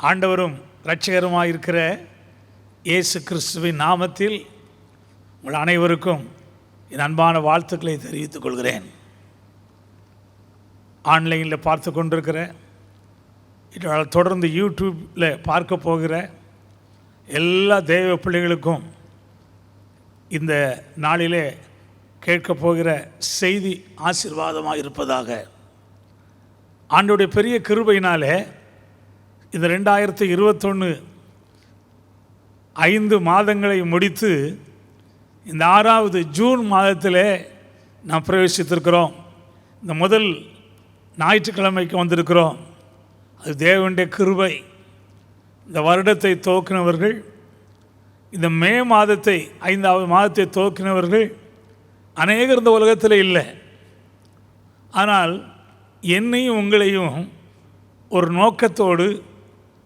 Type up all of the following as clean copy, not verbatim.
ஆண்டவரும் இரட்சகருமாக இருக்கிற இயேசு கிறிஸ்துவின் நாமத்தில் உங்கள் அனைவருக்கும் என் அன்பான வாழ்த்துக்களை தெரிவித்துக் கொள்கிறேன். ஆன்லைனில் பார்த்து கொண்டிருக்கிற, தொடர்ந்து யூடியூப்பில் பார்க்க போகிற எல்லா தெய்வ பிள்ளைகளுக்கும் இந்த நாளிலே கேட்க போகிற செய்தி ஆசீர்வாதமாக இருப்பதாக. ஆண்டவருடைய பெரிய கிருபையினாலே இந்த 2021 5 மாதங்களை முடித்து இந்த 6வது ஜூன் மாதத்தில் நாம் பிரவேசித்திருக்கிறோம். இந்த முதல் ஞாயிற்றுக்கிழமைக்கு வந்திருக்கிறோம். அது தேவனுடைய கிருபை. இந்த வருடத்தை துவக்கினவர்கள், இந்த மே மாதத்தை 5வது மாதத்தை துவக்கினவர்கள் அநேகர் இந்த உலகத்தில் இல்லை. ஆனால் என்னையும் உங்களையும் ஒரு நோக்கத்தோடு,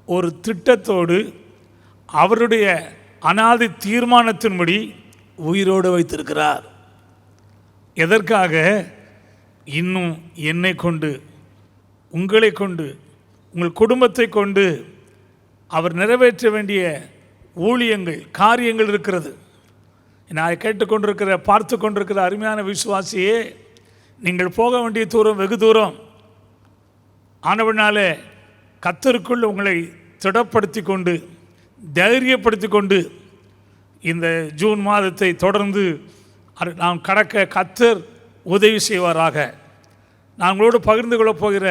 ஒரு திட்டத்தோடு, அவருடைய அநாதி தீர்மானத்தின்படி உயிரோடு வைத்திருக்கிறார். எதற்காக? இன்னும் என்னை கொண்டு, உங்களை கொண்டு, உங்கள் குடும்பத்தை கொண்டு அவர் நிறைவேற்ற வேண்டிய ஊழியங்கள், காரியங்கள் இருக்கிறது. நான் கேட்டுக்கொண்டிருக்கிற, பார்த்து கொண்டிருக்கிற அருமையான விசுவாசியே, நீங்கள் போக வேண்டிய தூரம் வெகு தூரம். ஆனவனாலே கர்த்தருக்குள் உங்களை திடப்படுத்தி கொண்டு, தைரியப்படுத்தி கொண்டு இந்த ஜூன் மாதத்தை தொடர்ந்து நாம் கடக்க கர்த்தர் உதவி செய்வாராக. நான் உங்களோடு பகிர்ந்து கொள்ளப் போகிற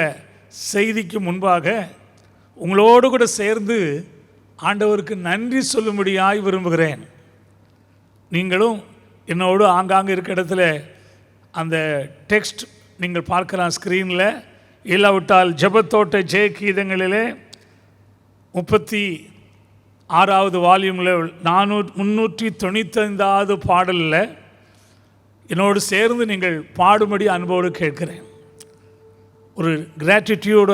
செய்திக்கு முன்பாக உங்களோடு கூட சேர்ந்து ஆண்டவருக்கு நன்றி சொல்லும்படியாய் விரும்புகிறேன். நீங்களும் என்னோடு ஆங்காங்கே இருக்க இடத்துல அந்த டெக்ஸ்ட் நீங்கள் பார்க்கலாம் ஸ்க்ரீனில். இல்லாவிட்டால் ஜெபத்தோட்ட ஜெய கீதங்களிலே 36வது வால்யூமில் 395வது பாடலில் என்னோடு சேர்ந்து நீங்கள் பாடும்படி அன்போடு கேட்கிறேன். ஒரு கிராட்டிடியூட,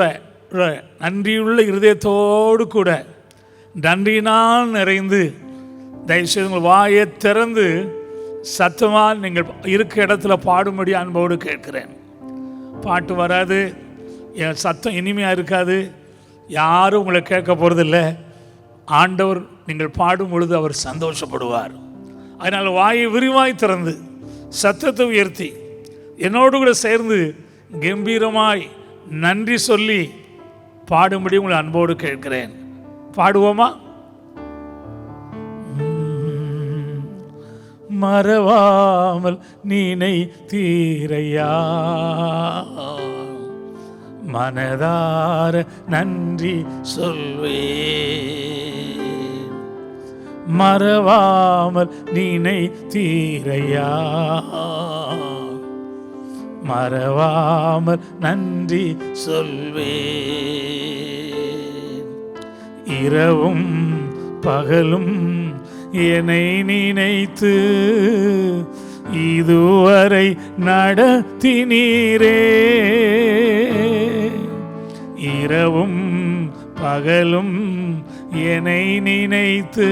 நன்றியுள்ள இருதயத்தோடு கூட, நன்றியினால் நிறைந்து தயவுசெய்து உங்கள் வாயை திறந்து சத்தமாக நீங்கள் இருக்க இடத்துல பாடும்படி அன்போடு கேட்கிறேன். பாட்டு வராது, என் சத்தம் இனிமையாக இருக்காது, யாரும் உங்களை கேட்க போகிறதில்ல. ஆண்டவர் நீங்கள் பாடும் பொழுது அவர் சந்தோஷப்படுவார். அதனால் வாயை விரிவாய் திறந்து சத்தத்தை உயர்த்தி என்னோடு கூட சேர்ந்து கம்பீரமாய் நன்றி சொல்லி பாடும்படி உங்களை அன்போடு கேட்கிறேன். பாடுவோமா? மறவாமல் நீனை தீரையா, மனதார நன்றி சொல்வே. மறவாமல் நீனை தீரையா, மறவாமல் நன்றி சொல்வே. இரவும் பகலும் என்னை நினைத்து இதுவரை நடத்தினீரே. இரவும் பகலும் என்னை நினைத்து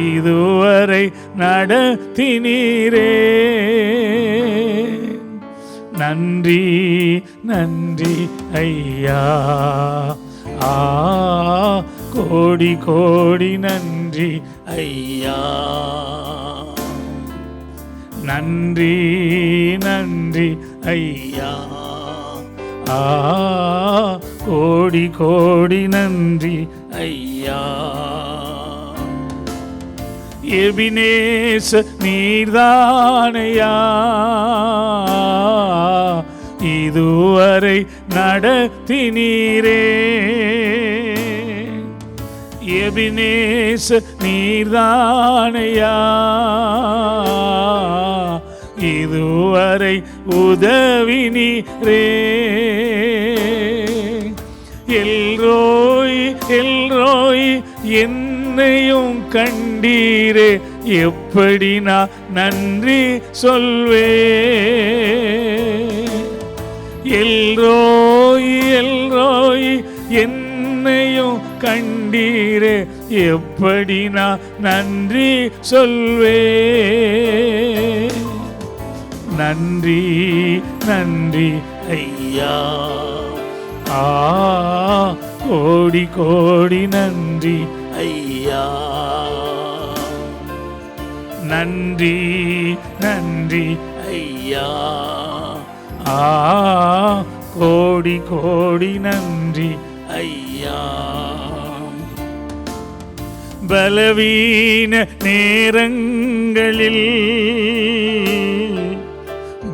இதுவரை நடத்தினீரே. நன்றி நன்றி ஐயா, கோடி கோடி நன்றி ஐயா. நன்றி நன்றி ஐயா, கோடி கோடி நன்றி ஐயா. எபினேச நீர்தானையா, இதுவரை நடத்தினீரே. எபினேச நீர்தானையா, இதுவரை உதவினீரே. எல்ரோய் எல்ரோய் என்னையும் கண்டீரே, எப்படி நான் நன்றி சொல்வே. எல்ரோய் எல்ரோய் என்னையும் கண்டீரே, எப்படி நான் நன்றி சொல்வே. நன்றி நன்றி ஐயா, கோடி கோடி நன்றி ஐயா. நன்றி நன்றி ஐயா. கோடி கோடி நன்றி ஐயா. பலவீன நேரங்களில்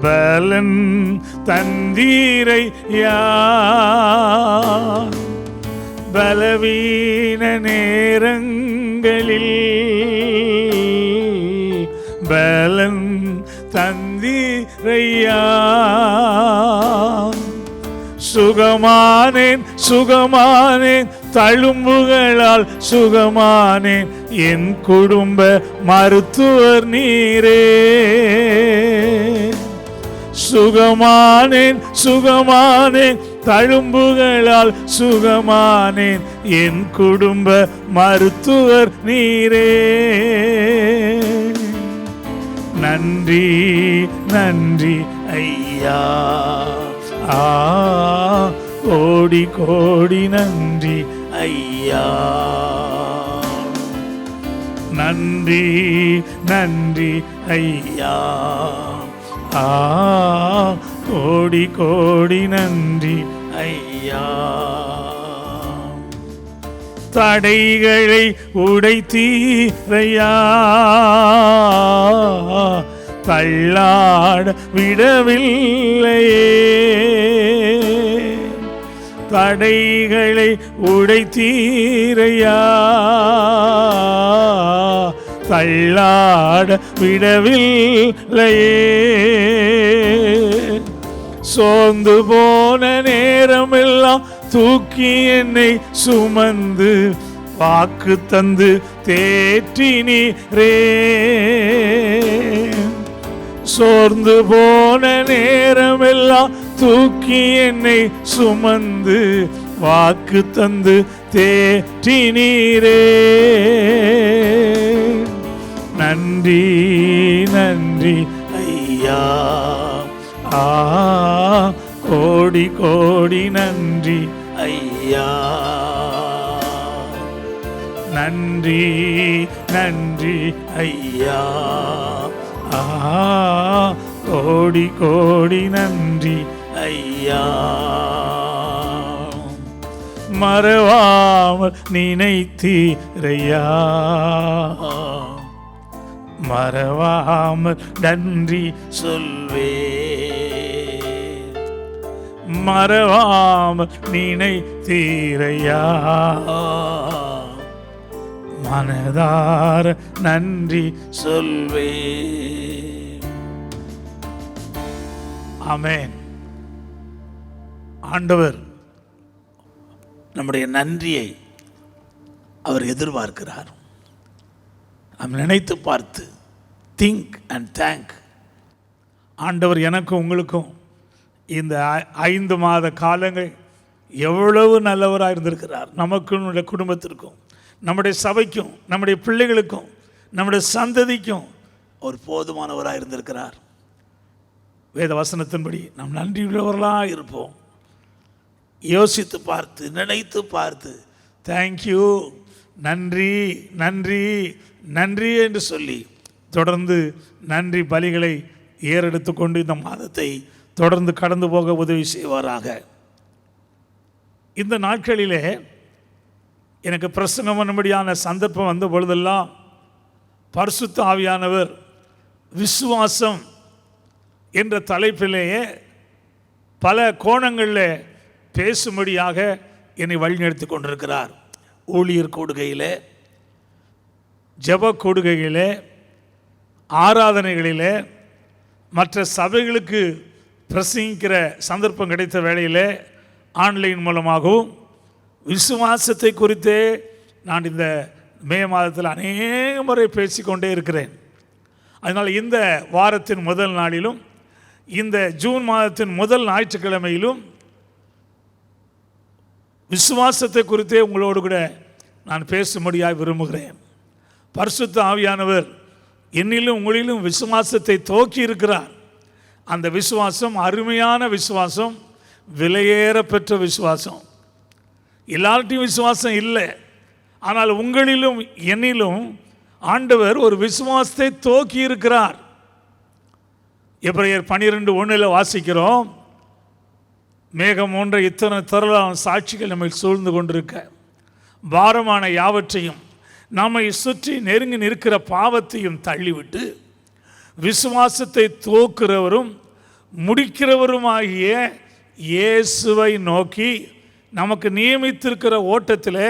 பலன் தந்தீரையா. பலவீன நேரங்களில் பலன் தந்தீரையா. சுகமானேன் சுகமானேன் தழும்புகளால் சுகமானேன், என் குடும்ப மருத்துவர் நீரே. சுகமானேன் சுகமானேன் தழும்புகளால் சுகமானேன், என் குடும்ப மருத்துவர் நீரே. நன்றி நன்றி ஐயா. கோடி கோடி நன்றி ஐயா. நன்றி நன்றி ஐயா. கோடி கோடி நன்றி ஐயா. தடைகளை உடைத்தீரையா. தள்ளாட விடவில்லையே. தடைகளை உடைத்தீரையா. தள்ளாட விடவில்லையே. சோர்ந்து போன நேரமெல்லாம் தூக்கி என்னை சுமந்து வாக்கு தந்து தேற்றினீரே. சோர்ந்து போன நேரமெல்லாம் தூக்கி என்னை சுமந்து வாக்கு தந்து தேற்றினீரே. நன்றி நன்றி ஐயா. கோடி கோடி நன்றி ஐயா. நன்றி நன்றி ஐயா. கோடி கோடி நன்றி ஐயா. மறவாமல் நினைத்தீரையா. மறவாமல் நன்றி சொல்வே. மறவாமல் நினைத்தீரையா. மனதார நன்றி சொல்வே. ஆமென். ஆண்டவர் நம்முடைய நன்றியை அவர் எதிர்பார்க்கிறார். நாம் நினைத்து பார்த்து திங்க் அண்ட் தேங்க். ஆண்டவர் எனக்கும் உங்களுக்கும் இந்த 5 மாத காலங்கள் எவ்வளவு நல்லவராக இருந்திருக்கிறார். நமக்கும் நம்முடைய குடும்பத்திற்கும் நம்முடைய சபைக்கும் நம்முடைய பிள்ளைகளுக்கும் நம்முடைய சந்ததிக்கும் ஒரு போதுமானவராக இருந்திருக்கிறார். வேத வசனத்தின்படி நாம் நன்றியுள்ளவர்களாக இருப்போம். யோசித்து பார்த்து நினைத்து பார்த்து தேங்க்யூ, நன்றி நன்றி நன்றி என்று சொல்லி தொடர்ந்து நன்றி பலிகளை ஏறெடுத்து கொண்டு இந்த மாதத்தை தொடர்ந்து கடந்து போக உதவி செய்வாராக. இந்த நாட்களிலே எனக்கு பிரசங்கம் பண்ணும்படியான சந்தர்ப்பம் வந்த பொழுதெல்லாம் பரிசுத்த ஆவியானவர் விசுவாசம் என்ற தலைப்பிலேயே பல கோணங்களில் பேசும்படியாக என்னை வழிநடத்தி கொண்டிருக்கிறார். ஊழியர் கூடுகையிலே, ஜெப கூடுகையிலே, ஆராதனைகளிலே, மற்ற சபைகளுக்கு பிரசங்கிக்கிற சந்தர்ப்பம் கிடைத்த வேளையிலே ஆன்லைன் மூலமாகவும் விசுவாசத்தை குறித்தே நான் இந்த மே மாதத்தில் அநேக முறை பேசிக்கொண்டே இருக்கிறேன். அதனால் இந்த வாரத்தின் முதல் நாளிலும் இந்த ஜூன் மாதத்தின் முதல் ஞாயிற்றுக்கிழமையிலும் விசுவாசத்தை குறித்தே உங்களோடு கூட நான் பேசும்படியாக விரும்புகிறேன். பரிசுத்த ஆவியானவர் என்னிலும் உங்களிலும் விசுவாசத்தை துவக்கி இருக்கிறார். அந்த விசுவாசம் அருமையான விசுவாசம், விலையேற பெற்ற விசுவாசம். எல்லார்ட்டையும் விசுவாசம் இல்லை. ஆனால் உங்களிலும் என்னிலும் ஆண்டவர் ஒரு விசுவாசத்தை துவக்கி இருக்கிறார். எபிரேயர் 12:1 வாசிக்கிறோம், மேகம் போன்ற இத்தனை திரளான சாட்சிகள் நம்மை சூழ்ந்து கொண்டிருக்க, பாரமான யாவற்றையும் நம்மை சுற்றி நெருங்கி நிற்கிற பாவத்தையும் தள்ளிவிட்டு விசுவாசத்தை துவக்கிறவரும் முடிக்கிறவருமாகிய இயேசுவை நோக்கி நமக்கு நியமித்திருக்கிற ஓட்டத்தில்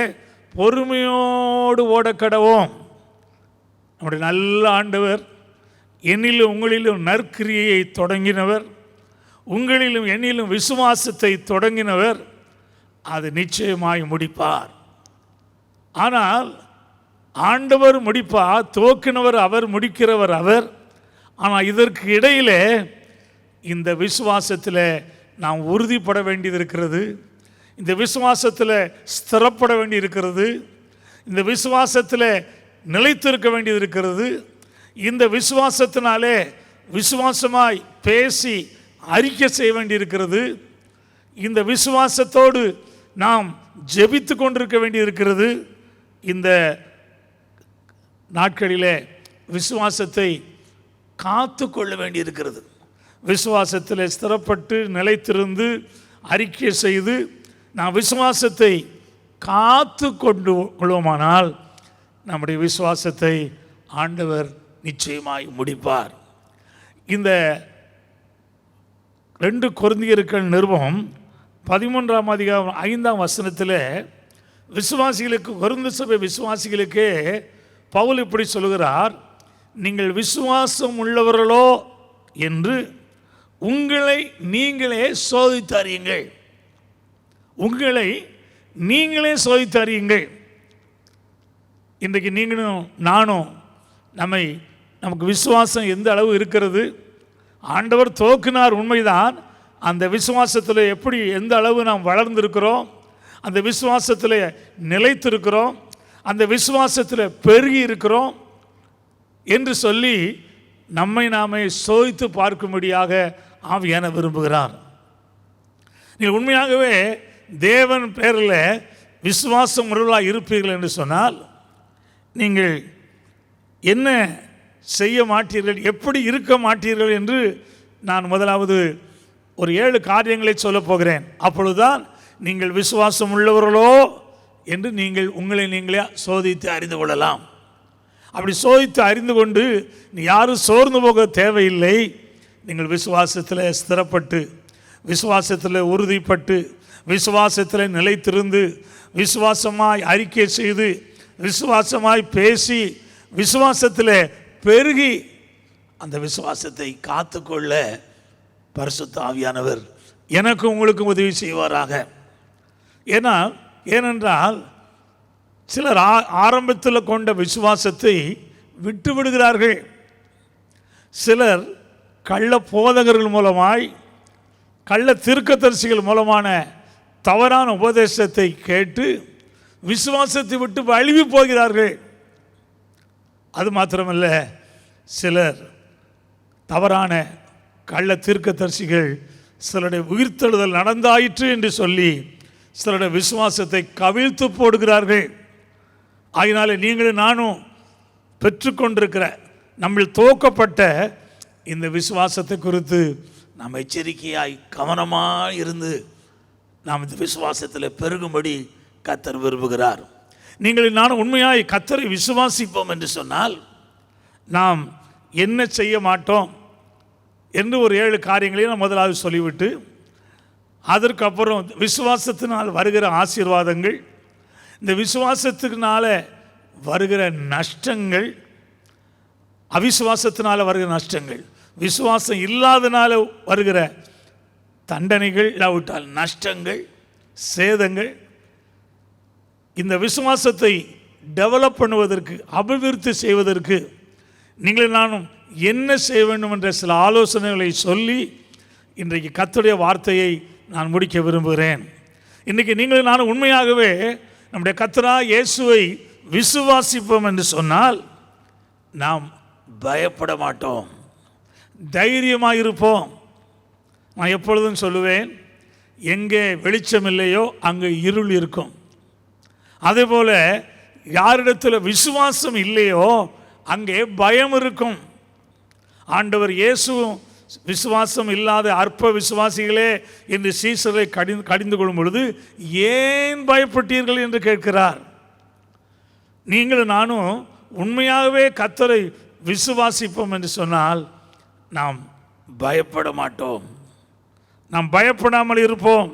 பொறுமையோடு ஓடக்கடவோம். நம்முடைய நல்ல ஆண்டவர் என்னிலும் உங்களிலும் நற்கிரியை தொடங்கினவர், உங்களிலும் என்னிலும் விசுவாசத்தை தொடங்கினவர், அது நிச்சயமாய் முடிப்பார். ஆனால் ஆண்டவர் முடிப்பார், துவக்கினவர் அவர், முடிக்கிறவர் அவர். ஆனால் இதற்கு இடையிலே இந்த விசுவாசத்தில் நாம் உறுதிப்பட வேண்டியது இருக்கிறது, இந்த விசுவாசத்தில் ஸ்திரப்பட வேண்டி இருக்கிறது, இந்த விசுவாசத்தில் நிலைத்திருக்க வேண்டியது இருக்கிறது. இந்த விசுவாசத்தினாலே விசுவாசமாய் பேசி அறிக்கை செய்ய வேண்டியிருக்கிறது. இந்த விசுவாசத்தோடு நாம் ஜெபித்து கொண்டிருக்க வேண்டியிருக்கிறது. இந்த நாட்களிலே விசுவாசத்தை காத்து கொள்ள வேண்டியிருக்கிறது. விசுவாசத்தில் ஸ்திரப்பட்டு நிலைத்திருந்து அறிக்கை செய்து நாம் விசுவாசத்தை காத்து கொண்டு கொள்வோமானால் நம்முடைய விசுவாசத்தை ஆண்டவர் நிச்சயமாய் முடிப்பார். இந்த 2 கொரிந்தியர்கள் நிருபம் 13:5 விசுவாசிகளுக்கு, கொரிந்து சபை விசுவாசிகளுக்கே பவுல் இப்படி சொல்கிறார், நீங்கள் விசுவாசம் உள்ளவர்களோ என்று உங்களை நீங்களே சோதித்தறியுங்கள். உங்களை நீங்களே சோதித்தறியுங்கள். இன்றைக்கு நீங்களும் நானும் நமக்கு விசுவாசம் எந்த அளவு இருக்கிறது? ஆண்டவர் துவக்கினார் உண்மைதான். அந்த விசுவாசத்தில் எப்படி எந்த அளவு நாம் வளர்ந்திருக்கிறோம், அந்த விசுவாசத்தில் நிலைத்திருக்கிறோம், அந்த விசுவாசத்தில் பெருகி இருக்கிறோம் என்று சொல்லி நம்மை நாமே சோதித்து பார்க்கும்படியாக ஆவியானவர் விரும்புகிறார். நீங்கள் உண்மையாகவே தேவன் பேரில் விசுவாசம் உள்ளவர்களாக இருப்பீர்கள் என்று சொன்னால் நீங்கள் என்ன செய்ய மாட்டீர்கள், எப்படி இருக்க மாட்டீர்கள் என்று நான் முதலாவது ஒரு 7 காரியங்களை சொல்லப் போகிறேன். அப்பொழுதுதான் நீங்கள் விசுவாசம் உள்ளவர்களோ என்று நீங்கள் உங்களை நீங்களே சோதித்து அறிந்து கொள்ளலாம். அப்படி சோதித்து அறிந்து கொண்டு யாரும் சோர்ந்து போக தேவையில்லை. நீங்கள் விசுவாசத்தில் ஸ்திரப்பட்டு, விசுவாசத்தில் உறுதிப்பட்டு, விசுவாசத்தில் நிலைத்திருந்து, விசுவாசமாய் அறிக்கை செய்து, விசுவாசமாய் பேசி, விசுவாசத்தில் பெருகி அந்த விசுவாசத்தை காத்துக்கொள்ள பரிசுத்த ஆவியானவர் எனக்கும் உங்களுக்கும் உதவி செய்வாராக. ஏனென்றால் சிலர் ஆரம்பத்தில் கொண்ட விசுவாசத்தை விட்டு விடுகிறார்கள். சிலர் கள்ள போதகர்கள் மூலமாய், கள்ள தீர்க்கதரிசிகள் மூலமான தவறான உபதேசத்தை கேட்டு விசுவாசத்தை விட்டு வழுவி போகிறார்கள். அது மாத்திரமல்ல, சிலர் தவறான கள்ள தீர்க்கதரிசிகள் சிலருடைய உயிர்த்தெழுதல் நடந்தாயிற்று என்று சொல்லி சிலருடைய விசுவாசத்தை கவிழ்த்து போடுகிறார்கள். ஆகினாலே நீங்களும் நானும் பெற்றுக்கொண்டிருக்கிற நம்ம துவக்கப்பட்ட இந்த விசுவாசத்தை குறித்து நாம் எச்சரிக்கையாய் கவனமாக இருந்து நாம் இந்த விசுவாசத்தில் பெருகும்படி கர்த்தர் விரும்புகிறார். நீங்கள் நானும் உண்மையாய் கர்த்தரை விசுவாசிப்போம் என்று சொன்னால் நாம் என்ன செய்ய மாட்டோம் என்று ஒரு 7 காரியங்களையும் நான் முதலாவது சொல்லிவிட்டு, அதற்கப்புறம் விசுவாசத்தினால் வருகிற ஆசீர்வாதங்கள், இந்த விசுவாசத்தினால வருகிற நஷ்டங்கள், அவிசுவாசத்தினால் வருகிற நஷ்டங்கள், விசுவாசம் இல்லாதனால வருகிற தண்டனைகள், இல்லாவிட்டால் நஷ்டங்கள், சேதங்கள், இந்த விசுவாசத்தை டெவலப் பண்ணுவதற்கு, அபிவிருத்தி செய்வதற்கு நீங்கள் நானும் என்ன செய்ய வேண்டும் என்ற சில ஆலோசனைகளை சொல்லி இன்றைக்கு கர்த்தருடைய வார்த்தையை நான் முடிக்க விரும்புகிறேன். இன்றைக்கு நீங்கள் நானும் உண்மையாகவே நம்முடைய கர்த்தராகிய இயேசுவை விசுவாசிப்போம் என்று சொன்னால் நாம் பயப்பட மாட்டோம், தைரியமாக இருப்போம். நான் எப்பொழுதும் சொல்லுவேன், எங்கே வெளிச்சம் இல்லையோ அங்கே இருள் இருக்கும். அதேபோல் யாரிடத்தில் விசுவாசம் இல்லையோ அங்கே பயம் இருக்கும். ஆண்டவர் இயேசுவும் விசுவாசம் இல்லாத அற்ப விசுவாசிகளே என்று சீசரை கடிந்து கொள்ளும் பொழுது ஏன் பயப்பட்டீர்கள் என்று கேட்கிறார். நீங்களும் நானும் உண்மையாகவே கர்த்தரை விசுவாசிப்போம் என்று சொன்னால் நாம் பயப்பட மாட்டோம். நாம் பயப்படாமல் இருப்போம்.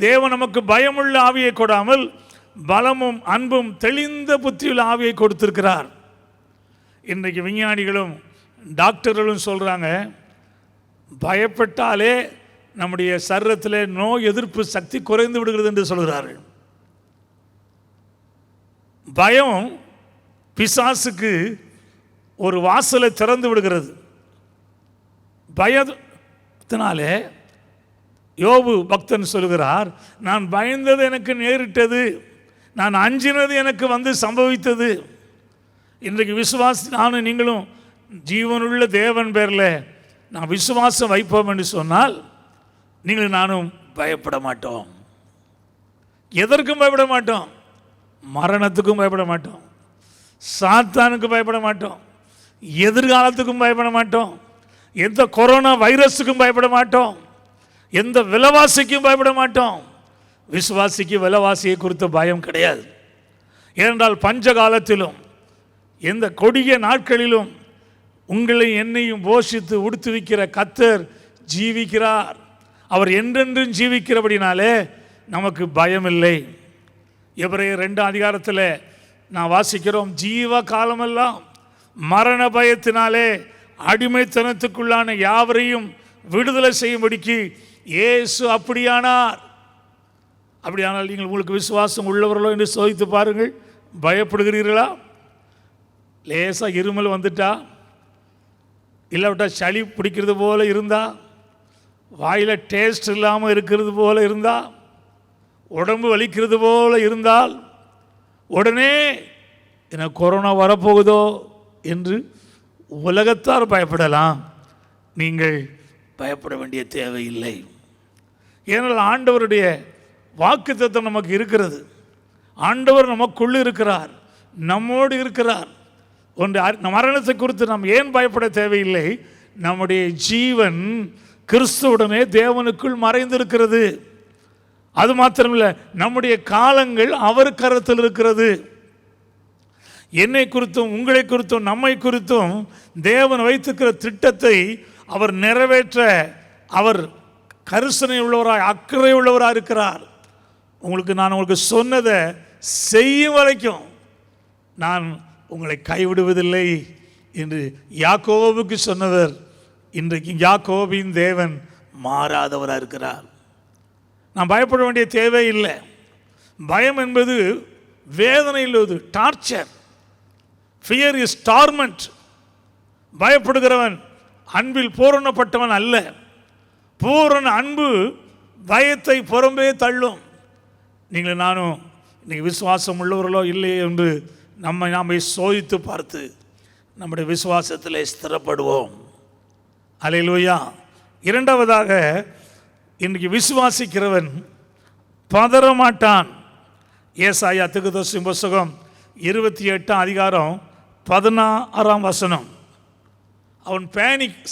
தேவன் நமக்கு பயமுள்ள ஆவியை கொடாமல் பலமும் அன்பும் தெளிந்த புத்தியுள்ள ஆவியை கொடுத்திருக்கிறார். இன்றைக்கு விஞ்ஞானிகளும் டாக்டர்களும் சொல்கிறாங்க, பயப்பட்டாலே நம்முடைய சரீரத்தில் நோய் எதிர்ப்பு சக்தி குறைந்து விடுகிறது என்று சொல்கிறார்கள். பயம் பிசாசுக்கு ஒரு வாசலை திறந்து விடுகிறது. பயத்தினாலே யோபு பக்தன் சொல்கிறார், நான் பயந்தது எனக்கு நேரிட்டது, நான் அஞ்சினது எனக்கு வந்து சம்பவித்தது. இன்றைக்கு நானும் நீங்களும் ஜீவனுள்ள தேவன் பேரில் நான் விசுவாசம் வைப்போம் என்று சொன்னால் நீங்களும் நானும் பயப்பட மாட்டோம். எதற்கும் பயப்பட மாட்டோம். மரணத்துக்கும் பயப்பட மாட்டோம், சாத்தானுக்கும் பயப்பட மாட்டோம், எதிர்காலத்துக்கும் பயப்பட மாட்டோம், எந்த கொரோனா வைரஸுக்கும் பயப்பட மாட்டோம், எந்த விலைவாசிக்கும் பயப்பட மாட்டோம். விசுவாசிக்கு விலைவாசியை குறித்த பயம் கிடையாது. ஏனென்றால் பஞ்ச காலத்திலும் எந்த கொடிய நாட்களிலும் உங்களை என்னையும் போஷித்து உடுத்துவிக்கிற கர்த்தர் ஜீவிக்கிறார். அவர் என்றென்றும் ஜீவிக்கிறபடினாலே நமக்கு பயம் இல்லை. எபிரேயர் 2 அதிகாரத்தில் நான் வாசிக்கிறோம், ஜீவ காலமெல்லாம் மரண பயத்தினாலே அடிமைத்தனத்துக்குள்ளான யாவரையும் விடுதலை செய்யும்படிக்கு இயேசு அப்படியானார். அப்படியானால் நீங்கள் உங்களுக்கு விசுவாசம் உள்ளவர்களோ என்று சோதித்து பாருங்கள். பயப்படுகிறீர்களா? லேசாக இருமல் வந்துட்டா, இல்லாவிட்டா சளி பிடிக்கிறது போல இருந்தா, வாயில் டேஸ்ட் இல்லாமல் இருக்கிறது போல இருந்தா, உடம்பு வலிக்கிறது போல இருந்தால் உடனே எனக்கு கொரோனா வரப்போகுதோ என்று உலகத்தார் பயப்படலாம். நீங்கள் பயப்பட வேண்டிய தேவையில்லை. ஏனால் ஆண்டவருடைய வாக்குத்தத்தம் நமக்கு இருக்கிறது. ஆண்டவர் நமக்குள் இருக்கிறார், நம்மோடு இருக்கிறார். ஒன்று மரணத்தை குறித்து நாம் ஏன் பயப்பட தேவையில்லை. நம்முடைய ஜீவன் கிறிஸ்துவுடனே தேவனுக்குள் மறைந்திருக்கிறது. அது மாத்திரமில்லை, நம்முடைய காலங்கள் அவர் கரத்தில் இருக்கிறது. என்னை குறித்தும் உங்களை குறித்தும் நம்மை குறித்தும் தேவன் வைத்திருக்கிற திட்டத்தை அவர் நிறைவேற்ற அவர் கரிசனை உள்ளவராய் அக்கறை உள்ளவராக இருக்கிறார். நான் உங்களுக்கு சொன்னதை செய்யும் வரைக்கும் நான் உங்களை கைவிடுவதில்லை என்று யாக்கோபுக்கு சொன்னவர் இன்றைக்கு யாக்கோபின் தேவன் மாறாதவராக இருக்கிறார். நான் பயப்பட வேண்டிய தேவை இல்லை. பயம் என்பது வேதனை இல்லது, டார்ச்சர். Fear is torment. பயப்படுகிறவன் அன்பில் பூரணப்பட்டவன் அல்ல. பூரண அன்பு பயத்தை புறம்பே தள்ளும். நீங்கள் நானும் இன்னைக்கு விசுவாசம் உள்ளவர்களோ இல்லையே என்று நம்மை சோதித்து பார்த்து நம்முடைய விசுவாசத்தில் ஸ்திரப்படுவோம். அல்லேலூயா. இரண்டாவதாக, இன்றைக்கு விசுவாசிக்கிறவன் பதறமாட்டான். ஏசாயா தீர்க்கதரிசியின் புத்தகம் 28 அதிகாரம் 16 வசனம். அவன்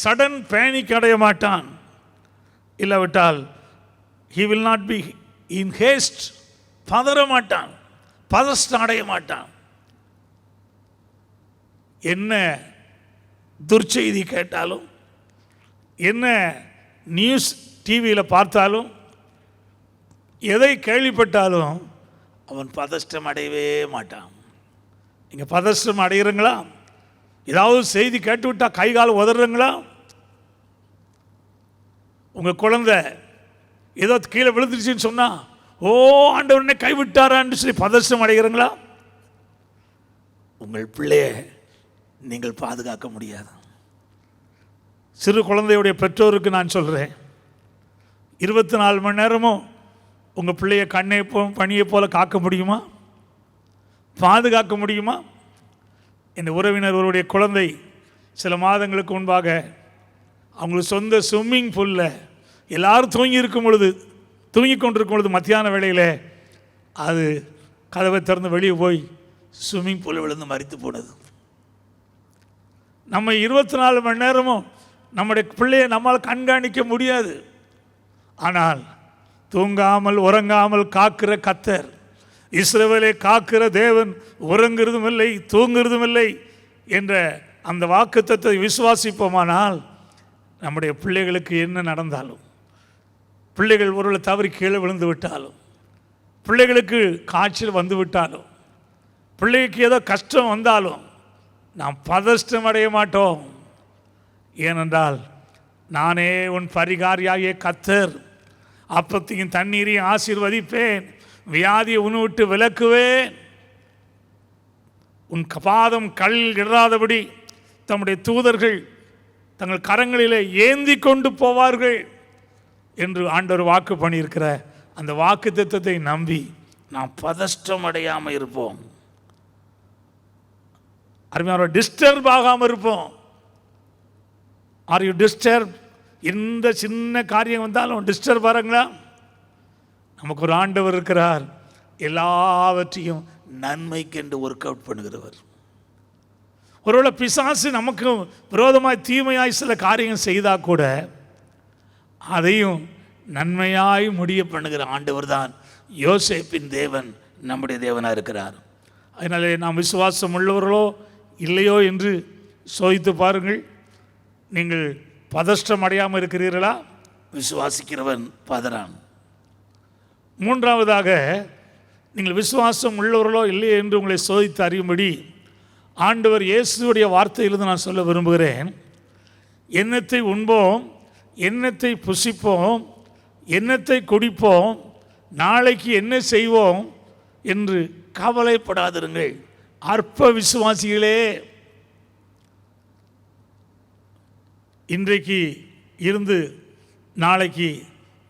சடன் பேனிக் அடைய மாட்டான். இல்லாவிட்டால் he will not be in haste. பதற மாட்டான், பதஷ்டம் அடைய மாட்டான். என்ன துர்ச்செய்தி கேட்டாலும், என்ன நியூஸ் டிவியில் பார்த்தாலும், எதை கேள்விப்பட்டாலும் அவன் பதஷ்டம் அடையவே மாட்டான். நீங்கள் பதஷ்டம் அடைகிறீங்களா? ஏதாவது செய்தி கேட்டுவிட்டால் கை கால் உதறீங்களா? உங்கள் குழந்தை ஏதோ கீழே விழுந்துருச்சுன்னு சொன்னால், ஓ ஆண்டவனே கைவிட்டாரான்னு சொல்லி பதஷ்டம் அடைகிறீங்களா? உங்கள் பிள்ளையை நீங்கள் பாதுகாக்க முடியாது. சிறு குழந்தையுடைய பெற்றோருக்கு நான் சொல்கிறேன், 24 மணி நேரமும் உங்கள் பிள்ளையை கண்ணை பனியை போல காக்க முடியுமா? பாதுகாக்க முடியுமா? என் உறவினர் ஒருவருடைய குழந்தை சில மாதங்களுக்கு முன்பாக அவங்களுக்கு சொந்த ஸ்விம்மிங் பூலில் எல்லாரும் தூங்கி கொண்டிருக்கும் பொழுது மத்தியான வேளையில் அது கதவை திறந்து வெளியே போய் ஸ்விம்மிங் பூலில் விழுந்து மரித்து போனது. நம்ம 24 மணி நேரமும் நம்முடைய பிள்ளையை நம்மால் கண்காணிக்க முடியாது. ஆனால் தூங்காமல் உறங்காமல் காக்கிற கர்த்தர், இஸ்ரவேலை காக்கிற தேவன், உறங்குறதும் இல்லை தூங்குறதும் இல்லை என்ற அந்த வாக்குத்தத்தத்தை விசுவாசிப்போமானால் நம்முடைய பிள்ளைகளுக்கு என்ன நடந்தாலும், பிள்ளைகள் ஒருவேளை தவறி கீழே விழுந்து விட்டாலும், பிள்ளைகளுக்கு காய்ச்சல் வந்து விட்டாலும், பிள்ளைக்கு ஏதோ கஷ்டம் வந்தாலும் நாம் பதஷ்டம் அடைய மாட்டோம். ஏனென்றால் நானே உன் பரிகாரியாகிய கர்த்தர், அப்பத்தையும் தண்ணீரையும் ஆசீர்வதிப்பேன், வியாதியை உன்னை விட்டு விலக்குவேன், உன் பாதம் கல்லில் இடராதபடி தம்முடைய தூதர்கள் தங்கள் கரங்களிலே ஏந்தி கொண்டு போவார்கள் என்று ஆண்டவர் வாக்கு பண்ணியிருக்கிற அந்த வாக்கு தத்தத்தை நம்பி நாம் பதஷ்டம் அடையாமல் இருப்போம். அருமையான டிஸ்டர்ப் ஆகாமல் இருப்போம். Are you disturb? எந்த சின்ன காரியம் வந்தாலும் டிஸ்டர்ப் ஆகிறாங்களா? நமக்கு ஒரு ஆண்டவர் இருக்கிறார், எல்லாவற்றையும் நன்மைக்கென்று ஒர்க் அவுட் பண்ணுகிறவர். ஒருவேளை பிசாசு நமக்கு விரோதமாய் தீமையாய் சில காரியம் செய்தால் கூட அதையும் நன்மையாய் முடிய பண்ணுகிற ஆண்டவர் தான் யோசேப்பின் தேவன், நம்முடைய தேவனாக இருக்கிறார். அதனாலே நாம் விசுவாசம் உள்ளவர்களோ இல்லையோ என்று சோதித்து பாருங்கள். நீங்கள் பதஷ்டம் அடையாமல் இருக்கிறீர்களா? விசுவாசிக்கிறவன் பதறான். மூன்றாவதாக, நீங்கள் விசுவாசம் உள்ளவர்களோ இல்லையோ என்று உங்களை சோதித்து அறியும்படி ஆண்டவர் இயேசுடைய வார்த்தையிலிருந்து நான் சொல்ல விரும்புகிறேன். எண்ணத்தை உண்போம், எண்ணத்தை புசிப்போம், எண்ணத்தை குடிப்போம், நாளைக்கு என்ன செய்வோம் என்று கவலைப்படாதிருங்கள் அற்ப விசுவாசிகளே. இன்றைக்கு இருந்து நாளைக்கு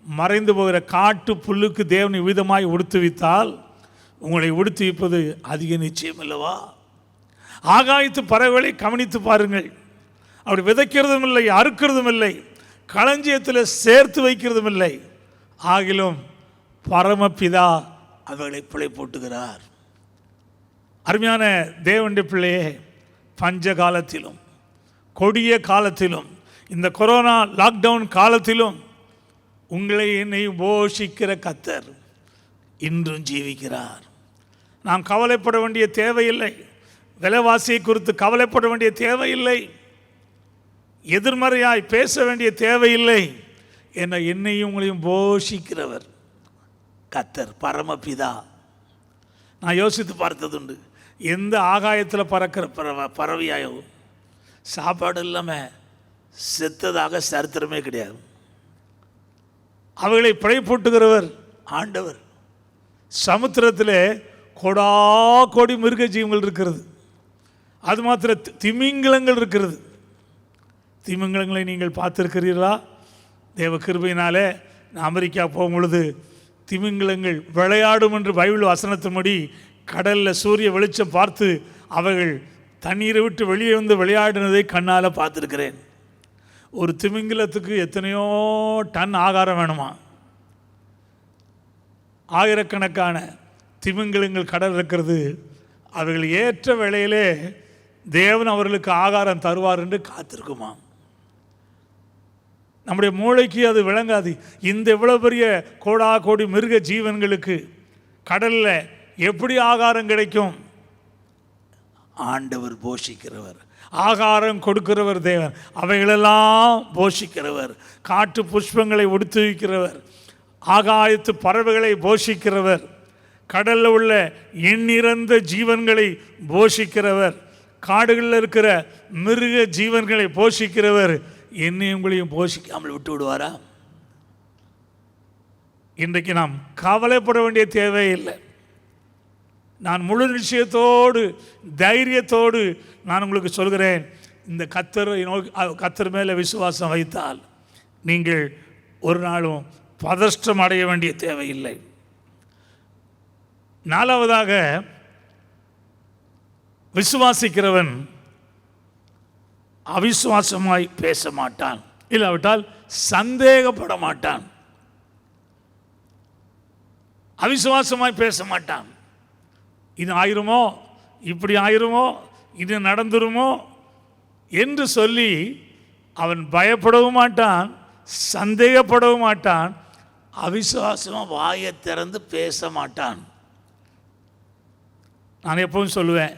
மறைந்து போகிற காட்டு புல்லுக்கு தேவனை விதமாய் உடுத்துவித்தால் உங்களை உடுத்துவிப்பது அதிக நிச்சயம் அல்லவா? ஆகாயத்து பறவைகளை கவனித்து பாருங்கள். அப்படி விதைக்கிறதும் இல்லை, அறுக்கிறதும் இல்லை, களஞ்சியத்தில் சேர்த்து வைக்கிறதும் இல்லை. ஆகிலும் பரமபிதா அவர்களை பிழை போட்டுகிறார். அருமையான தேவனுடைய பிள்ளையே, பஞ்ச காலத்திலும் கொடிய காலத்திலும் இந்த கொரோனா லாக்டவுன் காலத்திலும் உங்களை என்னையும் போஷிக்கிற கர்த்தர் இன்றும் ஜீவிக்கிறார். நாம் கவலைப்பட வேண்டிய தேவையில்லை, விலைவாசியை குறித்து கவலைப்பட வேண்டிய தேவையில்லை, எதிர்மறையாய் பேச வேண்டிய தேவையில்லை. என என்னையும் உங்களையும் போஷிக்கிறவர் கர்த்தர் பரமபிதா. நான் யோசித்து பார்த்ததுண்டு, எந்த ஆகாயத்தில் பறக்கிற பறவையாயோ சாப்பாடு இல்லாமல் செத்ததாக சரித்திரமே கிடையாது. அவைகளை பிழைப்பூட்டுகிறவர் ஆண்டவர். சமுத்திரத்தில் கோடா கோடி மிருக ஜீவங்கள் இருக்கிறது. அது மாத்திர திமிங்கலங்கள் இருக்கிறது. திமிங்கலங்களை நீங்கள் பார்த்துருக்கிறீர்களா? தேவ கிருபையினாலே நான் அமெரிக்கா போகும் பொழுது திமிங்கலங்கள் விளையாடும் என்று பைபிள் வசனத்தின்படி கடலில் சூரிய வெளிச்சம் பார்த்து அவைகள் தண்ணீரை விட்டு வெளியே வந்து விளையாடினதை கண்ணால் பார்த்துருக்கிறேன். ஒரு திமிங்கலத்துக்கு எத்தனையோ டன் ஆகாரம் வேணுமா? ஆயிரக்கணக்கான திமிங்கலங்கள் கடல் இருக்கிறது. அவைகள் ஏற்ற வேளையிலே தேவன் அவர்களுக்கு ஆகாரம் தருவார் என்று காத்திருக்குமா? நம்முடைய மூளைக்கு அது விளங்காது. இந்த இவ்வளோ பெரிய கோடா கோடி மிருக ஜீவன்களுக்கு கடலில் எப்படி ஆகாரம் கிடைக்கும்? ஆண்டவர் போஷிக்கிறவர், ஆகாரம் கொடுக்கிறவர் தேவன். அவைகளெல்லாம் போஷிக்கிறவர், காட்டு புஷ்பங்களை உடுத்துவிக்கிறவர், ஆகாயத்து பறவைகளை போஷிக்கிறவர், கடலில் உள்ள எண்ணிறந்த ஜீவன்களை போஷிக்கிறவர், காடுகளில் இருக்கிற மிருக ஜீவன்களை போஷிக்கிறவர். என்னையும் உங்களையும் போஷிக்காமல் விட்டு விடுவாரா? இன்றைக்கு நாம் கவலைப்பட வேண்டிய தேவையில்லை. நான் முழு நிச்சயத்தோடு தைரியத்தோடு நான் உங்களுக்கு சொல்கிறேன், இந்த கர்த்தர் மேலே விசுவாசம் வைத்தால் நீங்கள் ஒரு நாளும் பதஷ்டம் அடைய வேண்டிய தேவையில்லை. நாலாவதாக, விசுவாசிக்கிறவன் அவிசுவாசமாய் பேச மாட்டான், இல்லாவிட்டால் சந்தேகப்பட மாட்டான். அவிசுவாசமாய் பேச மாட்டான். இது ஆயிருமோ, இப்படி ஆயிருமோ, இது நடந்துருமோ என்று சொல்லி அவன் பயப்படவும் மாட்டான், சந்தேகப்படவும் மாட்டான், அவிசுவாசமாக வாயை திறந்து பேச மாட்டான். நான் எப்பவும் சொல்லுவேன்,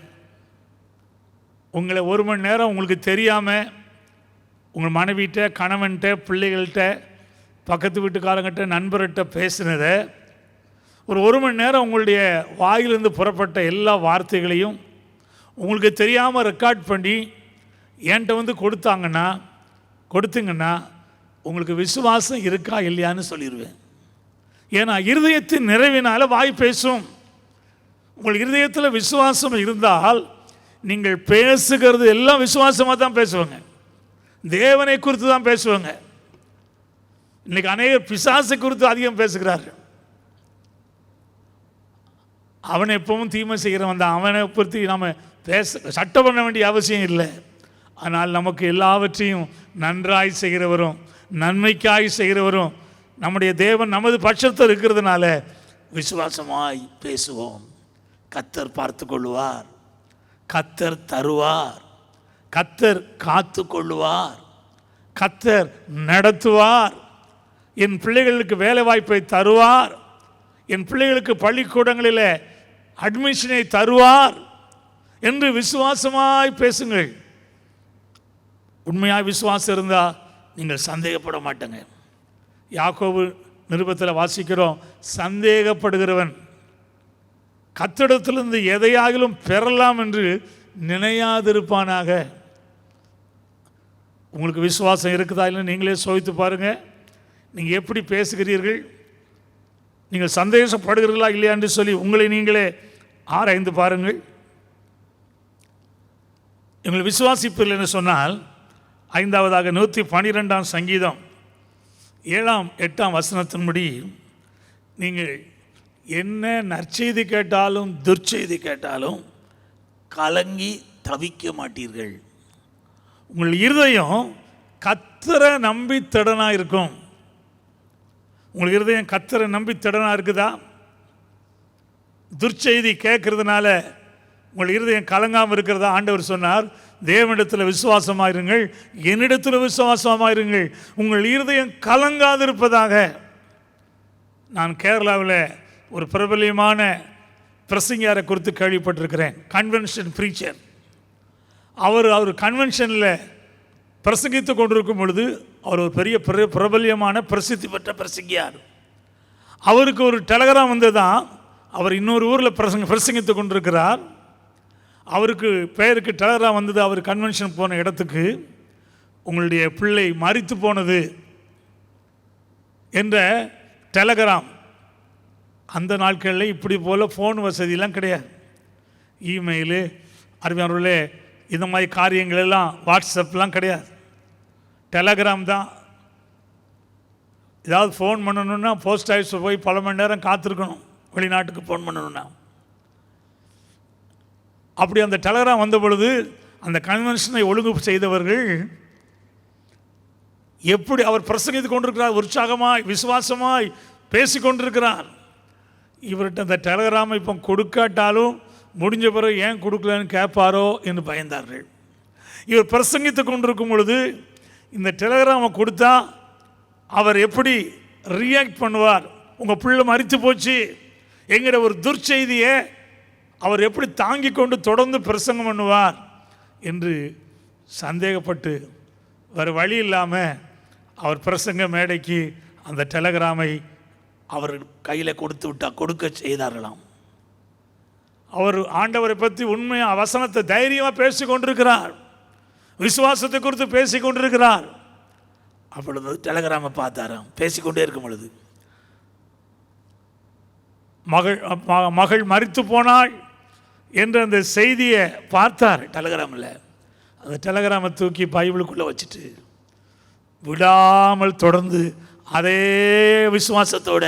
உங்களை ஒரு மணி நேரம் உங்களுக்கு தெரியாமல் உங்கள் மனைவிட்ட, கணவன்கிட்ட, பிள்ளைகள்கிட்ட, பக்கத்து வீட்டுக்காரங்கிட்ட, நண்பர்கிட்ட பேசினதை ஒரு மணி நேரம் உங்களுடைய வாயிலிருந்து புறப்பட்ட எல்லா வார்த்தைகளையும் உங்களுக்கு தெரியாமல் ரெக்கார்ட் பண்ணி என்கிட்ட கொடுத்தீங்கன்னா உங்களுக்கு விசுவாசம் இருக்கா இல்லையான்னு சொல்லிடுவேன். ஏன்னா இருதயத்தின் நிறைவினால் வாய் பேசும். உங்கள் இருதயத்தில் விசுவாசம் இருந்தால் நீங்கள் பேசுகிறது எல்லாம் விசுவாசமாக தான் பேசுவாங்க, தேவனை குறித்து தான் பேசுவாங்க. இன்னைக்கு அநேகர் பிசாசை குறித்து அதிகம் பேசுகிறார்கள். அவனை எப்பவும் தீமை செய்கிறவன் தான், அவனை குறித்து நாம் சட்டம் பண்ண வேண்டிய அவசியம் இல்லை. ஆனால் நமக்கு எல்லாவற்றையும் நன்றாய் செய்கிறவரும் நன்மைக்காய் செய்கிறவரும் நம்முடைய தேவன் நமது பட்சத்தில் இருக்கிறதுனால விசுவாசமாய் பேசுவோம். கர்த்தர் பார்த்து கொள்ளுவார், கர்த்தர் தருவார், கர்த்தர் காத்து கொள்ளுவார், கர்த்தர் நடத்துவார், என் பிள்ளைகளுக்கு வேலை வாய்ப்பை தருவார், என் பிள்ளைகளுக்கு பள்ளிக்கூடங்களில் அட்மிஷனை தருவார் என்று விசுவாசமாய் பேசுங்கள். உண்மையாக விசுவாசம் இருந்தால் நீங்கள் சந்தேகப்பட மாட்டேங்க. யாக்கோபு நிருபத்தில் வாசிக்கிறோம், சந்தேகப்படுகிறவன் கர்த்தரிடத்திலிருந்து எதையாகிலும் பெறலாம் என்று நினையாதிருப்பானாக. உங்களுக்கு விசுவாசம் இருக்குதா இல்லை நீங்களே சோதித்து பாருங்கள். நீங்கள் எப்படி பேசுகிறீர்கள், நீங்கள் சந்தேகப்படுகிறீர்களா இல்லையா என்று சொல்லி உங்களை நீங்களே ஆராய்ந்து பாருங்கள். எங்களை விசுவாசிப்பில்லை என்று சொன்னால், 5வதாக 112 சங்கீதம் 7, 8 வசனத்தின்படி நீங்கள் என்ன நற்செய்தி கேட்டாலும் துர்ச்செய்தி கேட்டாலும் கலங்கி தவிக்க மாட்டீர்கள். உங்கள் இருதயம் கர்த்தரை நம்பி திடனாக இருக்கும். உங்கள் இருதயம் கர்த்தரை நம்பி திடனாக இருக்குதா? துர்ச்செய்தி கேட்கறதுனால உங்கள் இருதயம் கலங்காமல் இருக்கிறதா? ஆண்டவர் சொன்னார், தேவனிடத்தில் விசுவாசமாயிருங்கள், என்னிடத்தில் விசுவாசமாயிருங்கள், உங்கள் இருதயம் கலங்காதிருப்பதாக. நான் கேரளாவில் ஒரு பிரபலியமான பிரசங்கியாரை குறித்து கேள்விப்பட்டிருக்கிறேன். Convention preacher. அவர் கன்வென்ஷனில் பிரசங்கித்து கொண்டிருக்கும் பொழுது அவர் ஒரு பெரிய பிரபல்யமான பிரசித்தி பெற்ற பிரசங்கியார். அவருக்கு ஒரு டெலகிராம் வந்ததான். அவர் இன்னொரு ஊரில் பிரசங்கித்து கொண்டிருக்கிறார். அவருக்கு பெயருக்கு டெலகிராம் வந்தது. அவர் கன்வென்ஷன் போன இடத்துக்கு, உங்களுடைய பிள்ளை மரித்து போனது என்ற டெலகிராம். அந்த நாட்களில் இப்படி போல் ஃபோன் வசதியெல்லாம் கிடையாது, இமெயிலு, அருமையானவர்களே, இந்த மாதிரி காரியங்கள் எல்லாம் வாட்ஸ்அப்லாம் கிடையாது, டெலகிராம் தான். ஏதாவது ஃபோன் பண்ணணுன்னா போஸ்ட் ஆஃபீஸில் போய் பல மணி நேரம் காத்திருக்கணும், வெளிநாட்டுக்கு ஃபோன் பண்ணணுன்னா. அப்படி அந்த டெலகிராம் வந்த பொழுது அந்த கன்வென்ஷனை ஒழுங்கு செய்தவர்கள் எப்படி அவர் பிரசங்கித்து கொண்டிருக்கிறார், உற்சாகமாய் விசுவாசமாய் பேசி கொண்டிருக்கிறார். இவர்கிட்ட அந்த டெலகிராமை இப்போ கொடுக்காட்டாலும் முடிஞ்ச பிறகு ஏன் கொடுக்கலன்னு கேட்பாரோ என்று பயந்தார்கள். இவர் பிரசங்கித்து கொண்டிருக்கும் பொழுது இந்த டெலகிராமை கொடுத்தா அவர் எப்படி ரியாக்ட் பண்ணுவார், உங்கள் பிள்ளை மரித்து போச்சு என்கிற ஒரு துர்ச்செய்தியை அவர் எப்படி தாங்கி கொண்டு தொடர்ந்து பிரசங்கம் பண்ணுவார் என்று சந்தேகப்பட்டு வேறு வழி இல்லாமல் அவர் பிரசங்க மேடைக்கு அந்த டெலகிராமை அவர் கையில் கொடுக்க செய்தார்களாம். அவர் ஆண்டவரை பற்றி உண்மையாக வசனத்தை தைரியமாக பேசி கொண்டிருக்கிறார், விசுவாசத்தை குறித்து பேசி கொண்டிருக்கிறார். அப்பொழுது டெலகிராமை பார்த்தாராம். பேசிக்கொண்டே இருக்கும் பொழுது மகள் மரித்து போனாள் என்ற அந்த செய்தியை பார்த்தார் டெலகிராமில். அந்த டெலகிராமை தூக்கி பைபிளுக்குள்ளே வச்சுட்டு விடாமல் தொடர்ந்து அதே விசுவாசத்தோட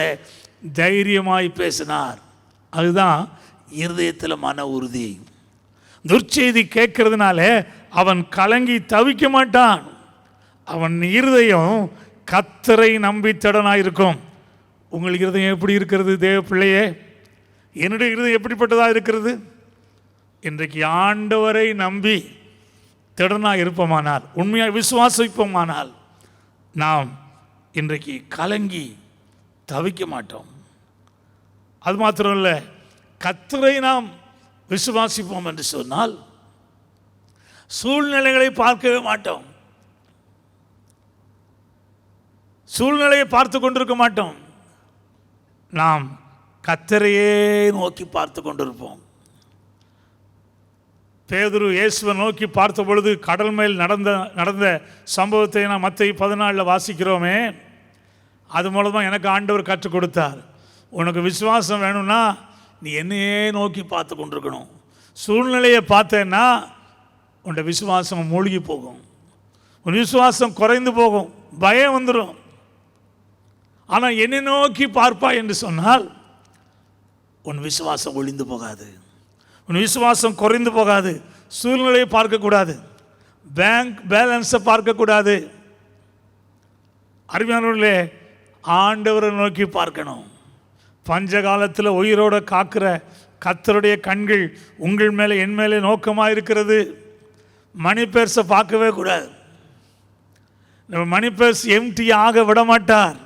தைரியமாய் பேசினார். அதுதான் இருதயத்தில் மன உறுதி. துர்ச்செய்தி கேட்கறதுனால அவன் கலங்கி தவிக்க மாட்டான். அவன் இருதயம் கர்த்தரை நம்பி திடனாயிருக்கும். உங்களுக்கு இருதயம் எப்படி இருக்கிறது தேவ பிள்ளையே? என்னுடைய இருதயம் எப்படிப்பட்டதாக இருக்கிறது? இன்றைக்கு ஆண்டவரை நம்பி திடனாக இருப்போமானால், உண்மையாக விசுவாசிப்போமானால், நாம் இன்றைக்கு கலங்கி தவிக்க மாட்டோம். அது மாத்திரம் இல்லை, கர்த்தரை நாம் விசுவாசிப்போம் என்று சொன்னால் சூழ்நிலைகளை பார்க்கவே மாட்டோம். சூழ்நிலையை பார்த்து கொண்டிருக்க மாட்டோம். நாம் கர்த்தரையே நோக்கி பார்த்து கொண்டிருப்போம். பேதுரு இயேசுவை நோக்கி பார்த்த பொழுது கடல் மேல் நடந்த சம்பவத்தை நாம் மத்தேயு 14 வாசிக்கிறோமே. அது மூலமாக எனக்கு ஆண்டவர் கற்றுக் கொடுத்தார். உனக்கு விசுவாசம் வேணும்னா நீ என்னையே நோக்கி பார்த்து கொண்டிருக்கணும். சூழ்நிலையை பார்த்தேன்னா உன்னோட விசுவாசம் மூழ்கி போகும், உன் விசுவாசம் குறைந்து போகும், பயம் வந்துடும். ஆனால் என்னை நோக்கி பார்ப்பா என்று சொன்னால் உன் விசுவாசம் ஒழிந்து போகாது, உன் விசுவாசம் குறைந்து போகாது. சூழ்நிலையை பார்க்கக்கூடாது, பேங்க் பேலன்ஸை பார்க்கக்கூடாது. அருமையானவர்களே, ஆண்டவரை நோக்கி பார்க்கணும். பஞ்ச காலத்தில் உயிரோட காக்கிற கர்த்தருடைய கண்கள் உங்கள் மேலே என் மேலே நோக்கமாக இருக்கிறது. மணி பேர்ஸை பார்க்கவே கூடாது. நம்ம மணி பேர்ஸ் எம்டி ஆக விட மாட்டார்.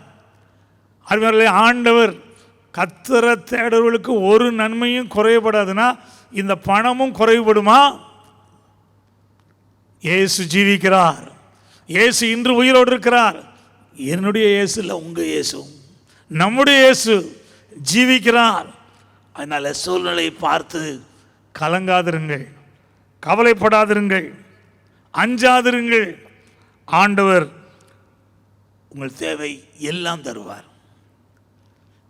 அருமையானவர்களே, ஆண்டவர் கர்த்தரை தேடுறவர்களுக்கு ஒரு நன்மையும் குறைபடாதுன்னா இந்த பணமும் குறைபடுமா? இயேசு ஜீவிக்கிறார். இயேசு இன்று உயிரோடு இருக்கிறார். என்னுடைய இயேசு இல்லை, உங்கள் இயேசு, நம்முடைய இயேசு ஜீவிக்கிறார். அதனால் சூழ்நிலையை பார்த்து கலங்காதிருங்கள், கவலைப்படாதிருங்கள், அஞ்சாதிருங்கள். ஆண்டவர் உங்கள் தேவை எல்லாம் தருவார்.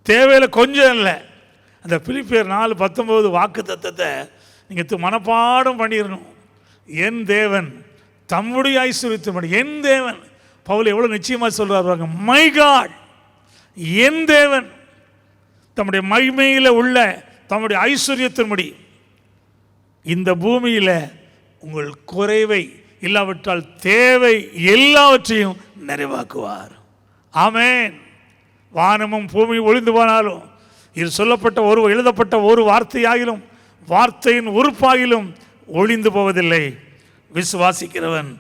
தேவையில் கொஞ்சம் இல்லை. அந்த பிலிப்பியர் 4:19 வாக்கு தத்தத்தை நீங்கள் மனப்பாடம் பண்ணிடணும். என் தேவன் தம்முடைய ஐஸ்வர்யத்தின்படி, என் தேவன், பவுல் எவ்வளோ நிச்சயமாக சொல்கிறார், மை காட், என் தேவன் தம்முடைய மகிமையில் உள்ள தம்முடைய ஐஸ்வர்யத்தின்படி இந்த பூமியில் உங்கள் குறைவை இல்லாவிட்டால் தேவை எல்லாவற்றையும் நிறைவாக்குவார். ஆமென். வானமும் பூமி ஒளிந்து போனாலும் இது சொல்லப்பட்ட எழுதப்பட்ட ஒரு வார்த்தையாகிலும் வார்த்தையின் உறுப்பாகிலும் ஒளிந்து போவதில்லை. விசுவாசிக்கிறவன்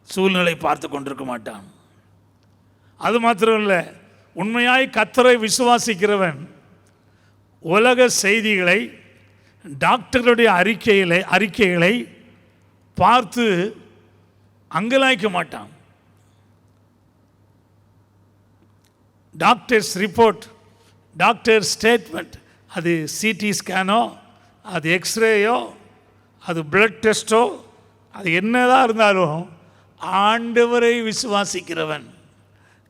சூழ்நிலை பார்த்து கொண்டிருக்க மாட்டான். அது மாத்திரமல்ல, உண்மையாய் கர்த்தரை விசுவாசிக்கிறவன் உலக செய்திகளை, டாக்டர்களுடைய அறிக்கைகளை பார்த்து அங்கலாய்க்க மாட்டான். டாக்டர்ஸ் ரிப்போர்ட், டாக்டர் ஸ்டேட்மெண்ட், அது சிடி ஸ்கேனோ, அது எக்ஸ்ரேயோ, அது பிளட் டெஸ்ட்டோ, அது என்னதான் இருந்தாலும் ஆண்டவரை விசுவாசிக்கிறவன்,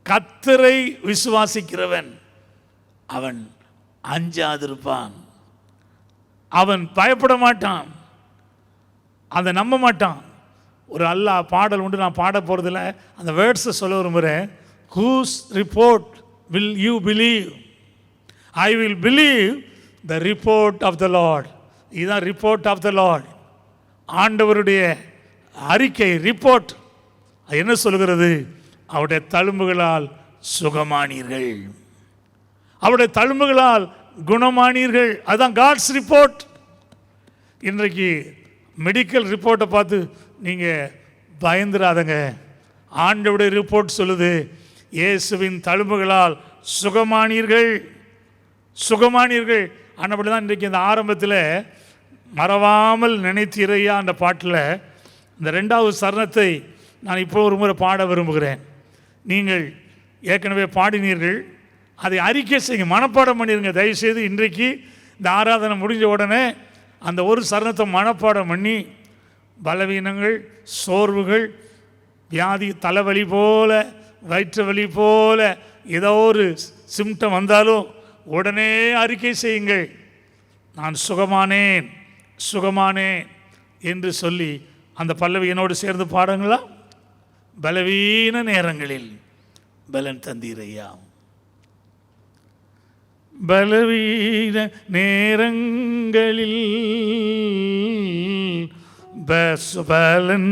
கர்த்தரை விசுவாசிக்கிறவன் அவன் அஞ்சாதிருப்பான். அவன் பயப்பட மாட்டான், அதை நம்ப மாட்டான். ஒரு அல்லாஹ் பாடல் உண்டு, நான் பாட போகிறதில்ல, அந்த வேர்ட்ஸை சொல்ல விரும்புகிறேன். Whose report will you believe? I will believe the report of the Lord. இதுதான் ரிப்போர்ட் ஆஃப் த லார்ட். ஆண்டவருடைய அறிக்கை, ரிப்போர்ட். அது என்ன சொல்கிறது? அவருடைய தழும்புகளால் சுகமானீர்கள், அவருடைய தழும்புகளால் குணமானீர்கள். அதுதான் காட்ஸ் ரிப்போர்ட். இன்றைக்கு மெடிக்கல் ரிப்போர்ட்டை பார்த்து நீங்கள் பயந்துடாதங்க. ஆண்டவருடைய ரிப்போர்ட் சொல்லுது, இயேசுவின் தழும்புகளால் சுகமானீர்கள், சுகமானீர்கள். ஆனபடி தான் இன்றைக்கு இந்த ஆரம்பத்தில் மறவாமல் நினைத்தீரையா அந்த பாட்டில் இந்த 2வது சரணத்தை நான் இப்போ ஒரு முறை பாட விரும்புகிறேன். நீங்கள் ஏற்கனவே பாடினீர்கள், அதை அறிக்கை செய்யுங்க, மனப்பாடம் பண்ணிடுங்க தயவுசெய்து. இன்றைக்கு இந்த ஆராதனை முடிஞ்ச உடனே அந்த ஒரு சரணத்தை மனப்பாடம் பண்ணி, பலவீனங்கள், சோர்வுகள், வியாதி, தலைவலி போல, வயிற்று வலி போல ஏதோ ஒரு சிம்டம் வந்தாலும் உடனே அறிக்கை செய்யுங்கள், நான் சுகமானேன், சுகமானேன் என்று சொல்லி அந்த பல்லவி என்னோடு சேர்ந்து பாடுங்களா? பலவீன நேரங்களில் பலன் தந்தீரையா. பலவீன நேரங்களில் பலன்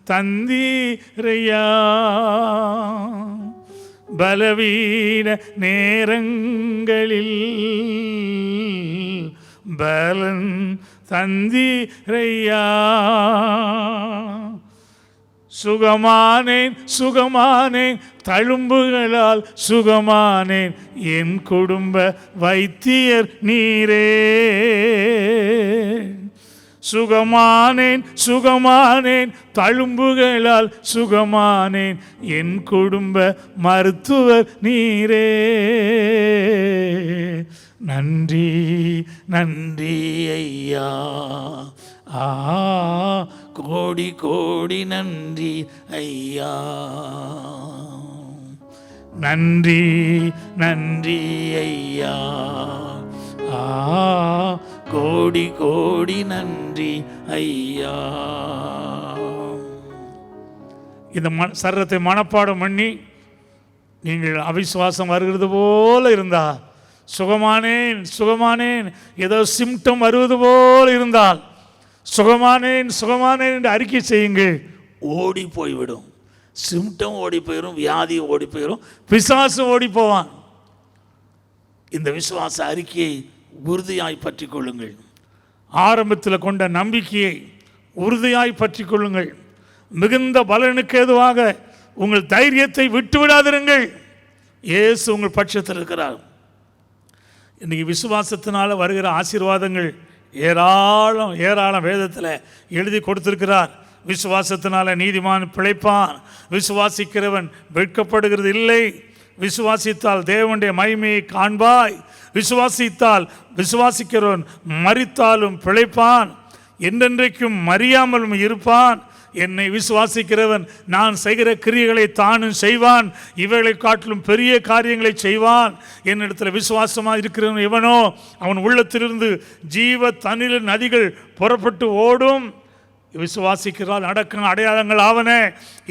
தந்தீரையா, பலவீன நேரங்களில் பலன் தந்திரையா. சுகமானேன் சுகமானேன் தழும்புகளால் சுகமானேன், என் குடும்ப வைத்தியர் நீரே. சுகமானேன் சுகமானேன் தழும்புகளால் சுகமானேன், என் குடும்ப மருத்துவர் நீரே. நன்றி நன்றி ஐயா, கோடி கோடி நன்றி ஐயா. நன்றி நன்றி ஐயா, கோடி கோடி நன்றி ஐயா. இந்த சரீரத்தை மனப்பாடம் பண்ணி நீங்கள் அவிசுவாசம் வருகிறது போல இருந்தால், சுகமானேன் சுகமானேன் ஏதோ சிம்டம் வருவது போல் இருந்தால், சுகமானேன் சுகமானேன் என்று அறிக்கை செய்யுங்கள். ஓடி போய்விடும். சிம்டம் ஓடி போயிடும், வியாதி ஓடி போயிடும், பிசாசு ஓடி போவான். இந்த விசுவாச அறிக்கையை உறுதியாய் பற்றி கொள்ளுங்கள். ஆரம்பத்தில் கொண்ட நம்பிக்கையை உறுதியாய் பற்றி கொள்ளுங்கள். மிகுந்த பலனுக்கு ஏதுவாக உங்கள் தைரியத்தை விட்டு விடாதிருங்கள். இயேசு உங்கள் பட்சத்தில் இருக்கிறார். இன்னைக்கு விசுவாசத்தினால வருகிற ஆசீர்வாதங்கள் ஏராளம் ஏராளம் வேதத்தில் எழுதி கொடுத்திருக்கிறார். விசுவாசத்தினால நீதிமான் பிழைப்பான், விசுவாசிக்கிறவன் வெட்கப்படுகிறது இல்லை, விசுவாசித்தால் தேவனுடைய மகிமையை காண்பாய், விசுவாசிக்கிறவன் மரித்தாலும் பிழைப்பான், என்றென்றைக்கும் மறியாமலும் இருப்பான். என்னை விசுவாசிக்கிறவன் நான் செய்கிற கிரியைகளை தானும் செய்வான், இவைகளை காட்டிலும் பெரிய காரியங்களை செய்வான். என்னிடத்தில் விசுவாசமாக இருக்கிறவன் எவனோ அவன் உள்ளத்திலிருந்து ஜீவ தண்ணீர் நதிகள் புறப்பட்டு ஓடும். விசுவாசிக்கிறால் நடக்கும் அடையாளங்கள் ஆவன.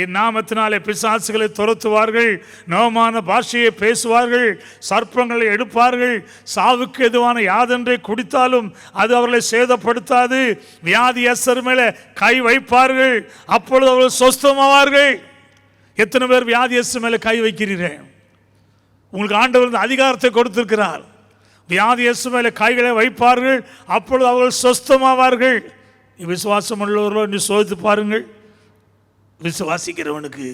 என் நாமத்தினாலே பிசாசுகளை துரத்துவார்கள், நவமான பாஷையை பேசுவார்கள், சர்ப்பங்களை எடுப்பார்கள், சாவுக்கு எதுவான யாதென்றை குடித்தாலும் அது அவர்களை சேதப்படுத்தாது, வியாதியஸ்தர் மேலே கை வைப்பார்கள், அப்பொழுது அவர்கள் சொஸ்தமாவார்கள். எத்தனை பேர் வியாதியஸ்தர் மேலே கை வைக்கிறீர்கள்? உங்களுக்கு ஆண்டவர் இந்த அதிகாரத்தை கொடுத்திருக்கிறார். வியாதியஸ்தர் மேலே கைகளை வைப்பார்கள், அப்பொழுது அவர்கள் சொஸ்தமாவார்கள். விசுவாசம் உள்ளவர்களோ என்று சோதித்து பாருங்கள். விசுவாசிக்கிறவனுக்கு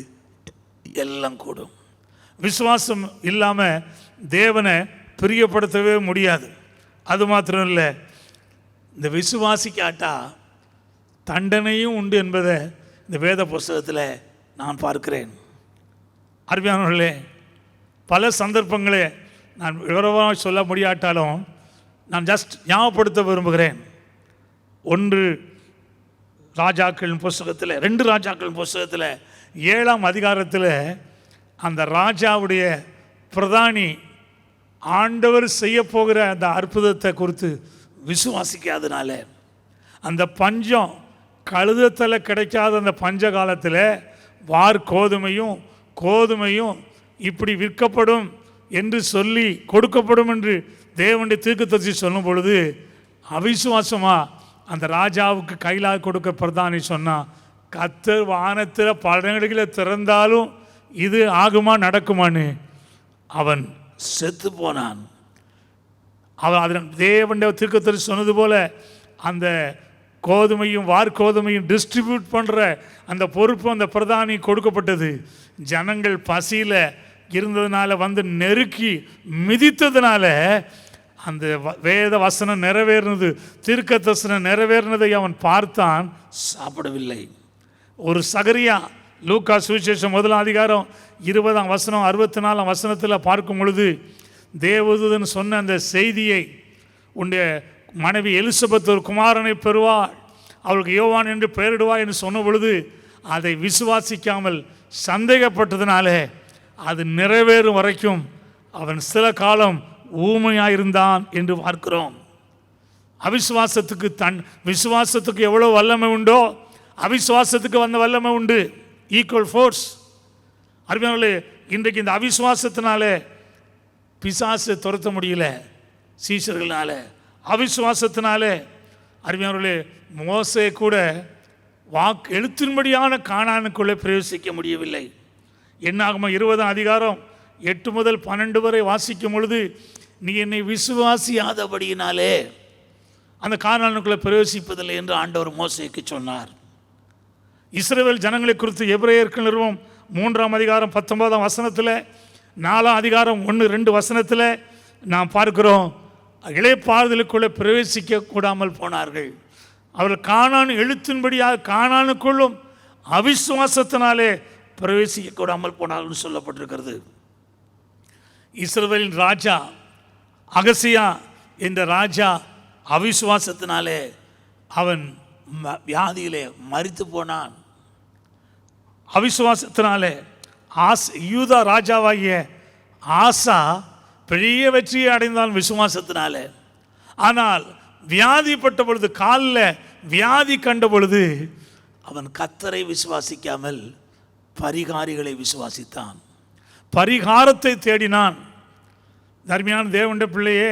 எல்லாம் கூடும். விசுவாசம் இல்லாமல் தேவனை பிரியப்படுத்தவே முடியாது. அது மாத்திரம் இல்லை, இந்த விசுவாசிக்காட்டா தண்டனையும் உண்டு என்பதை இந்த வேத புஸ்தகத்தில் நான் பார்க்கிறேன். அருமையானவர்களே, பல சந்தர்ப்பங்களே நான் விவரமாக சொல்ல முடியாட்டாலும் நான் ஜஸ்ட் ஞாபகப்படுத்த விரும்புகிறேன். ஒன்று ராஜாக்கள் புஸ்தகத்தில், 2 ராஜாக்கள் புஸ்தகத்தில் 7ஆம் அதிகாரத்தில் அந்த ராஜாவுடைய பிரதானி ஆண்டவர் செய்ய போகிற அந்த அற்புதத்தை குறித்து விசுவாசிக்காதனால, அந்த பஞ்சம் கழுதத்தில் கிடைக்காத அந்த பஞ்ச காலத்தில் கோதுமையும் இப்படி விற்கப்படும் என்று சொல்லி கொடுக்கப்படும் என்று தேவனுடைய தீர்க்கதரிசி சொல்லும் பொழுது அவிசுவாசமாக அந்த ராஜாவுக்கு கையிலாக கொடுக்க பிரதானி சொன்னான், கர்த்தர் வானத்தில் பலநடைகளை திறந்தாலும் இது ஆகுமா நடக்குமான்னு. அவன் செத்து போனான். அவன் அதன் தேவனுடைய தீர்க்கதரிசி சொன்னது போல அந்த கோதுமையும் டிஸ்ட்ரிபியூட் பண்ணுற அந்த பொறுப்பு அந்த பிரதானி கொடுக்கப்பட்டது. ஜனங்கள் பசியில் இருந்ததுனால வந்து நெருக்கி மிதித்ததுனால அந்த வேத வசனம் நிறைவேறினது, தீர்க்கதரிசனம் நிறைவேறினதை அவன் பார்த்தான், சாப்பிடவில்லை. ஒரு சகரியா லூக்கா சுவிசேஷம் 1ஆம் அதிகாரம் 20ஆம் வசனம் 64ஆம் வசனத்தில் பார்க்கும் பொழுது தேவதூதன் சொன்ன அந்த செய்தியை, உன்னுடைய மனைவி எலிசபெத் ஒரு குமாரனை பெறுவாள், அவளுக்கு யோவான் என்று பெயரிடுவாள் என்று சொன்ன பொழுது அதை விசுவாசிக்காமல் சந்தேகப்பட்டதுனால அது நிறைவேறும் வரைக்கும் அவன் சில காலம் ஊமையாயிருந்தான் என்று பார்க்கிறோம். விசுவாசத்துக்கு எவ்வளோ வல்லமை உண்டோ அவிசுவாசத்துக்கு வந்த வல்லமை உண்டு, ஈக்குவல் ஃபோர்ஸ். அருமையானவர்களே, இன்றைக்கு இந்த அவிசுவாசத்தினால பிசாசை துரத்த முடியல சீஷர்களால். அவிசுவாசத்தினால அருமையானவர்களே, மோசே கூட எழுத்தின்படியான கானானுக்குள்ளே பிரவேசிக்க முடியவில்லை. என்னாகுமா 20ஆம் அதிகாரம் 8 முதல் 12 வரை வாசிக்கும் பொழுது, நீ என்னை விசுவாசியாதபடியினாலே அந்த கானானுக்குள்ளே பிரவேசிப்பதில்லை என்று ஆண்டவர் மோசேக்கு சொன்னார். இஸ்ரவேல் ஜனங்களை குறித்து எபிரேயர்கள் நிறுவம் 3ஆம் அதிகாரம் 19ஆம் வசனத்தில், 4ஆம் அதிகாரம் 1-2 வசனத்தில் நாம் பார்க்கிறோம், இளைப்பாறுதலுக்குள்ளே பிரவேசிக்க கூடாமல் போனார்கள். அவர்கள் கானான் எழுத்தின்படியாக கானானுக்குள்ளும் அவிசுவாசத்தினாலே பிரவேசிக்க கூடாமல் போனார்கள் சொல்லப்பட்டிருக்கிறது. இஸ்ரவேலின் ராஜா அகசியா என்ற ராஜா அவிசுவாசத்தினாலே அவன் வியாதியிலே மரித்து போனான். அவிசுவாசத்தினாலே யூதா ராஜாவாகிய ஆசா பெரிய வெற்றியை அடைந்தான் விசுவாசத்தினாலே. ஆனால் வியாதிப்பட்ட பொழுது, காலில் வியாதி கண்ட பொழுது அவன் கர்த்தரை விசுவாசிக்காமல் பரிகாரிகளை விசுவாசித்தான், பரிகாரத்தை தேடினான். தர்மியான தேவனுடைய பிள்ளையே,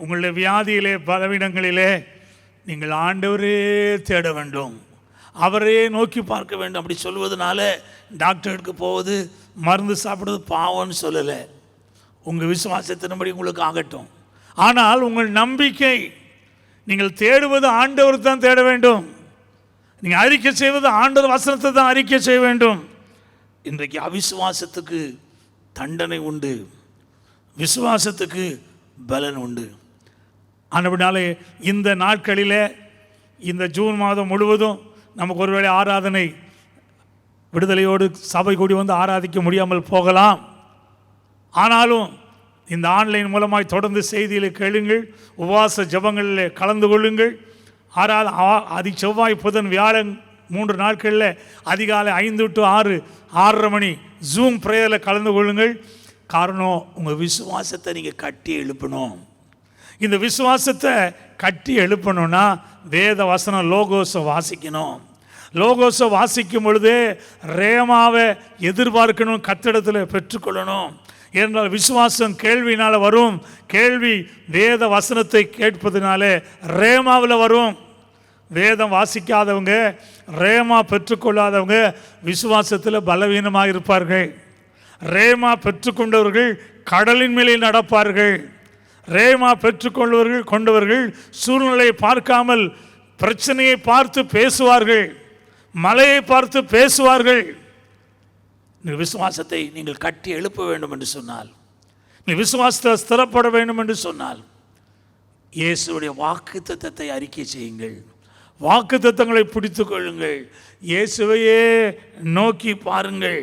உங்களுடைய வியாதியிலே பலவீனங்களிலே நீங்கள் ஆண்டவரே தேட வேண்டும், அவரே நோக்கி பார்க்க வேண்டும். அப்படி சொல்வதனால டாக்டருக்கு போவது, மருந்து சாப்பிடுவது பாவம்னு சொல்லலை. உங்கள் விசுவாசத்தின்படி உங்களுக்கு ஆகட்டும். ஆனால் உங்கள் நம்பிக்கை, நீங்கள் தேடுவது ஆண்டவர் தான் தேட வேண்டும். நீங்கள் அறிக்கை செய்வது ஆண்டவர் வசனத்தை தான் அறிக்கை செய்ய வேண்டும். இன்றைக்கு அவிசுவாசத்துக்கு தண்டனை உண்டு, விசுவாசத்துக்கு பலன் உண்டு. ஆனபடினாலே இந்த நாட்களில், இந்த ஜூன் மாதம் முழுவதும் நமக்கு ஒருவேளை ஆராதனை விடுதலையோடு சபை கூடி வந்து ஆராதிக்க முடியாமல் போகலாம். ஆனாலும் இந்த ஆன்லைன் மூலமாய் தொடர்ந்து செய்தியில் கேளுங்கள், உபவாச ஜபங்களில் கலந்து கொள்ளுங்கள். செவ்வாய் புதன் வியாழன் 3 நாட்களில் அதிகாலை 5 to 6 6:30 மணி ஜூம் ப்ரேயரில் கலந்து கொள்ளுங்கள். காரணம், உங்கள் விசுவாசத்தை நீங்கள் கட்டி எழுப்பணும். இந்த விசுவாசத்தை கட்டி எழுப்பணும்னா வேத வசனம் லோகோஸை வாசிக்கணும். லோகோஸை வாசிக்கும் பொழுதே ரேமாவை எதிர்பார்க்கணும், கத்திடத்தில் பெற்றுக்கொள்ளணும். ஏனென்றால் விசுவாசம் கேள்வினால் வரும், கேள்வி வேத வசனத்தை கேட்பதனாலே ரேமாவில் வரும். வேதம் வாசிக்காதவங்க, ரேமா பெற்றுக்கொள்ளாதவங்க விசுவாசத்தில் பலவீனமாக இருப்பார்கள். ரேமா பெற்றுக்கொண்டவர்கள் கடலின் மேலே நடப்பார்கள். ரேமா கொண்டவர்கள் சூழ்நிலையை பார்க்காமல் பிரச்சனையை பார்த்து பேசுவார்கள், மலையை பார்த்து பேசுவார்கள். விசுவாசத்தை நீங்கள் கட்டி எழுப்ப வேண்டும் என்று சொன்னால், நீ விசுவாசத்தில் ஸ்திரப்பட வேண்டும் என்று சொன்னால், இயேசுடைய வாக்குத்தத்தத்தை அறிக்கை செய்யுங்கள், வாக்குத்தத்தங்களை பிடித்துக் கொள்ளுங்கள், இயேசுவையே நோக்கி பாருங்கள்.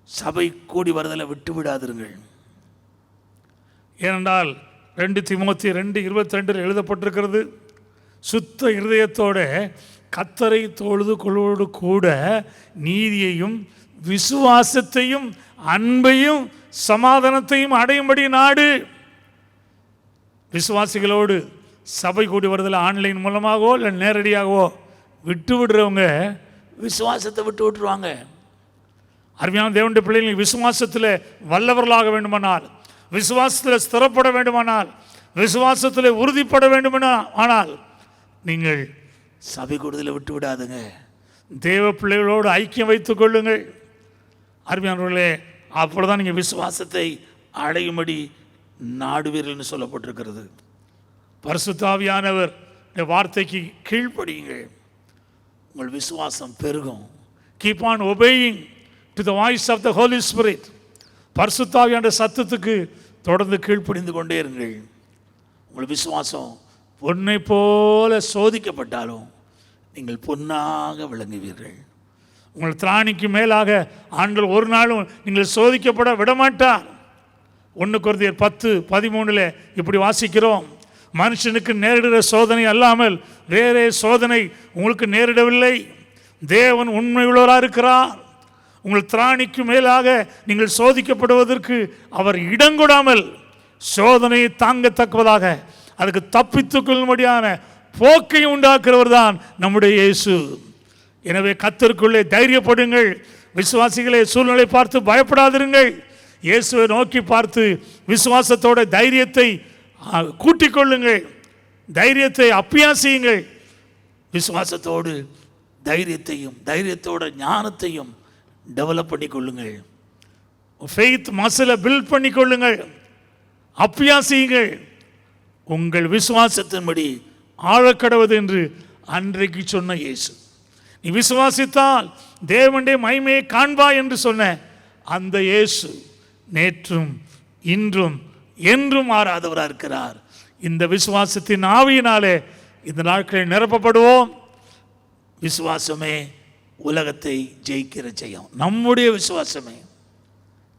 சபை கூடி வருதலை விட்டு விடாதிருங்கள். ஏனென்றால் 2 தீமோத்தேயு 2:22 எழுதப்பட்டிருக்கிறது, சுத்த இருதயத்தோட கர்த்தரை தொழுது கொள்வோடு கூட நீதியையும் விசுவாசத்தையும் அன்பையும் சமாதானத்தையும் அடையும்படி நாடு. விசுவாசிகளோடு சபை கூடி வருதல் ஆன்லைன் மூலமாகவோ இல்லை நேரடியாகவோ விட்டு விடுறவங்க விசுவாசத்தை விட்டு விட்டுருவாங்க. அருமையான தேவனுடைய பிள்ளைகள், விசுவாசத்தில் வல்லவர்களாக வேண்டுமானால், விசுவாசத்தில் ஸ்திரப்பட வேண்டுமானால், விசுவாசத்தில் உறுதிப்பட வேண்டுமானால் நீங்கள் சபை கூடுதலை விட்டு விடாதுங்க. தேவ பிள்ளைகளோடு ஐக்கியம் வைத்துக் கொள்ளுங்கள். அருமையானவர்களே, அப்பொழுதுதான் நீங்கள் விசுவாசத்தை அடையும்படி நாடுவீர்கள்னு சொல்லப்பட்டிருக்கிறது. பரிசுத்த ஆவியானவர் வார்த்தைக்கு கீழ்ப்படியுங்கள், உங்கள் விசுவாசம் பெருகும். Keep on obeying to the voice of the Holy Spirit. பரிசுத்த ஆவியானவருடைய சத்தத்துக்கு தொடர்ந்து கீழ்ப்படிந்து கொண்டே இருங்கள். உங்கள் விசுவாசம் பொன்னை போல சோதிக்கப்பட்டாலும் நீங்கள் பொன்னாக விளங்குவீர்கள். உங்கள் திராணிக்கு மேலாக ஆண்கள் ஒரு நாளும் நீங்கள் சோதிக்கப்பட விடமாட்டார். 1 கொரிந்தியர் 10:13 இப்படி வாசிக்கிறோம், மனுஷனுக்கு நேரிடுகிற சோதனை அல்லாமல் வேறே சோதனை உங்களுக்கு நேரிடவில்லை. தேவன் உண்மையுள்ளவராக இருக்கிறார். உங்கள் திராணிக்கு மேலாக நீங்கள் சோதிக்கப்படுவதற்கு அவர் இடங்கொடாமல் சோதனையை தாங்கத்தக்கதாக அதுக்கு தப்பித்துக் கொள்ளும்படியான போக்கை உண்டாக்குறவர் தான் நம்முடைய இயேசு. எனவே கர்த்தருக்குள்ளே தைரியப்படுங்கள். விசுவாசிகளே, சூழ்நிலை பார்த்து பயப்படாதிருங்கள். இயேசுவை நோக்கி பார்த்து விசுவாசத்தோட தைரியத்தை கூட்டிக் கொள்ளுங்கள், தைரியத்தை அப்பியாசியுங்கள். விசுவாசத்தோடு தைரியத்தோட ஞானத்தையும் டெவலப் பண்ணிக்கொள்ளுங்கள். ஃபெய்த் மசிலை பில்ட் பண்ணிக்கொள்ளுங்கள், அப்பியாசியுங்கள். உங்கள் விசுவாசத்தின்படி ஆழக்கடவது என்று அன்றைக்கு சொன்ன இயேசு, நீ விசுவாசித்தால் தேவனுடைய மகிமையை காண்பாய் என்று சொன்ன அந்த இயேசு நேற்றும் இன்றும் என்றும் மாறாதவராக இருக்கிறார். இந்த விசுவாசத்தின் ஆவியினாலே இந்த நாட்களில் நிரப்பப்படுவோம். விசுவாசமே உலகத்தை ஜெயிக்கிற ஜெயம். நம்முடைய விசுவாசமே.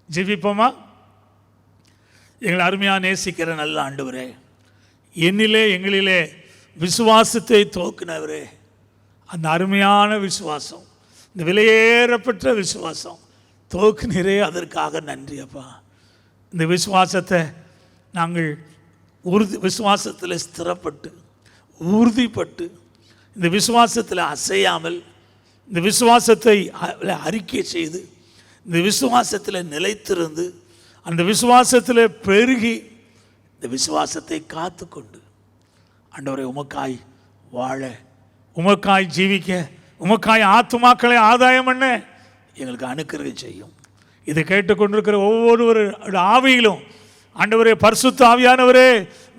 ஜெபிப்போமா? எங்களை அருமையாக நேசிக்கிற நல்ல ஆண்டவரே, என்னிலே எங்களிலே விசுவாசத்தை தோக்கினவரே, அந்த அருமையான விசுவாசம், இந்த விலையேறப்பட்ட விசுவாசம் தோக்குனரே, அதற்காக நன்றி அப்பா. இந்த விசுவாசத்தை நாங்கள் விசுவாசத்தில் ஸ்திரப்பட்டு உறுதிப்பட்டு, இந்த விசுவாசத்தில் அசையாமல், இந்த விசுவாசத்தை அறிக்கை செய்து, இந்த விசுவாசத்தில் நிலைத்திருந்து, அந்த விசுவாசத்தில் பெருகி, இந்த விசுவாசத்தை காத்து கொண்டு ஆண்டவரை உமக்காய் வாழ, உமக்காய் ஜீவிக்க, உமக்காய் ஆத்துமாக்களை ஆதாயம் பண்ண எங்களுக்கு அனுக்கிரகம் செய்யும். இதை கேட்டுக்கொண்டிருக்கிற ஒவ்வொருவரோட ஆவியிலும் ஆண்டவரே, பரிசுத்த ஆவியானவரே,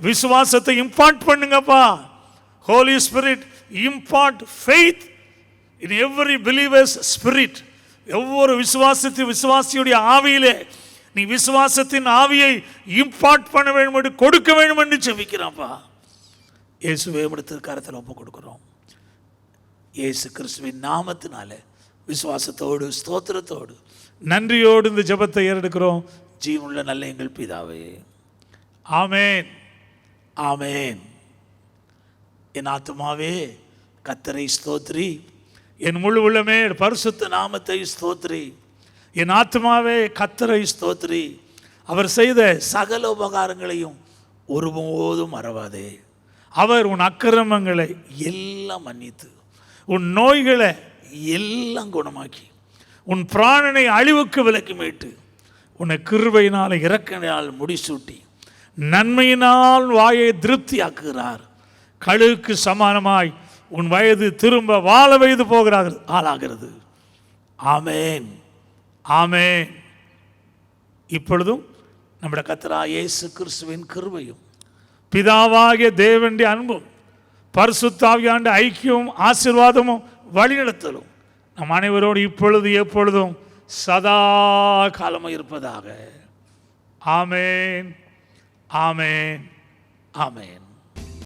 விசுவாசத்தை இம்பார்ட் பண்ணுங்கப்பா. Holy spirit, impart faith in every believers spirit. ஒவ்வொரு விசுவாசியுடைய ஆவியிலே நீ விசுவாசத்தின் ஆவியை இம்பார்ட் பண்ண வேண்டும் என்று, கொடுக்க வேண்டும் என்று ஜெபிக்கிறான்ப்பா. இயேசுவே கரத்தில் ஒப்பு கொடுக்கிறோம். இயேசு கிறிஸ்துவின் நாமத்தினால விசுவாசத்தோடு ஸ்தோத்திரத்தோடு நன்றியோடு இந்த ஜெபத்தை ஏறெடுக்கிறோம். ஜீவனுள்ள நல்ல எங்கள் பிதாவே, ஆமேன், ஆமேன். என் ஆத்துமாவே கர்த்தரை ஸ்தோத்ரி, என் முழு உள்ளமே பரிசுத்த நாமத்தை ஸ்தோத்ரி. என் ஆத்துமாவே கர்த்தரை ஸ்தோத்ரி, அவர் செய்த சகல உபகாரங்களையும் ஒருபோதும் மறவாதே. அவர் உன் அக்கிரமங்களை எல்லாம் மன்னித்து, உன் நோய்களை எல்லாம் குணமாக்கி, உன் பிராணனை அழிவுக்கு விலக்கி மீட்டு, உன்னை கிருபையினால் இரக்கனால் முடிசூட்டி, நன்மையினால் வாயை திருப்தியாக்குகிறார். கழுகுக்கு சமானமாய் உன் வயது திரும்ப வாழ வயது ஆளாகிறது. ஆமேன், ஆமேன். இப்பொழுதும் நம்முடைய கர்த்தராகிய இயேசு கிறிஸ்துவின் கிருபையும், பிதாவாகிய தேவனுடைய அன்பும், பரிசுத்த ஆவியானவருடைய ஐக்கியமும் ஆசீர்வாதமும் வழிநடத்தலும் நம் அனைவரோடு இப்பொழுது எப்பொழுதும் சதா காலமும் இருப்பதாக. ஆமேன், ஆமேன், ஆமேன்.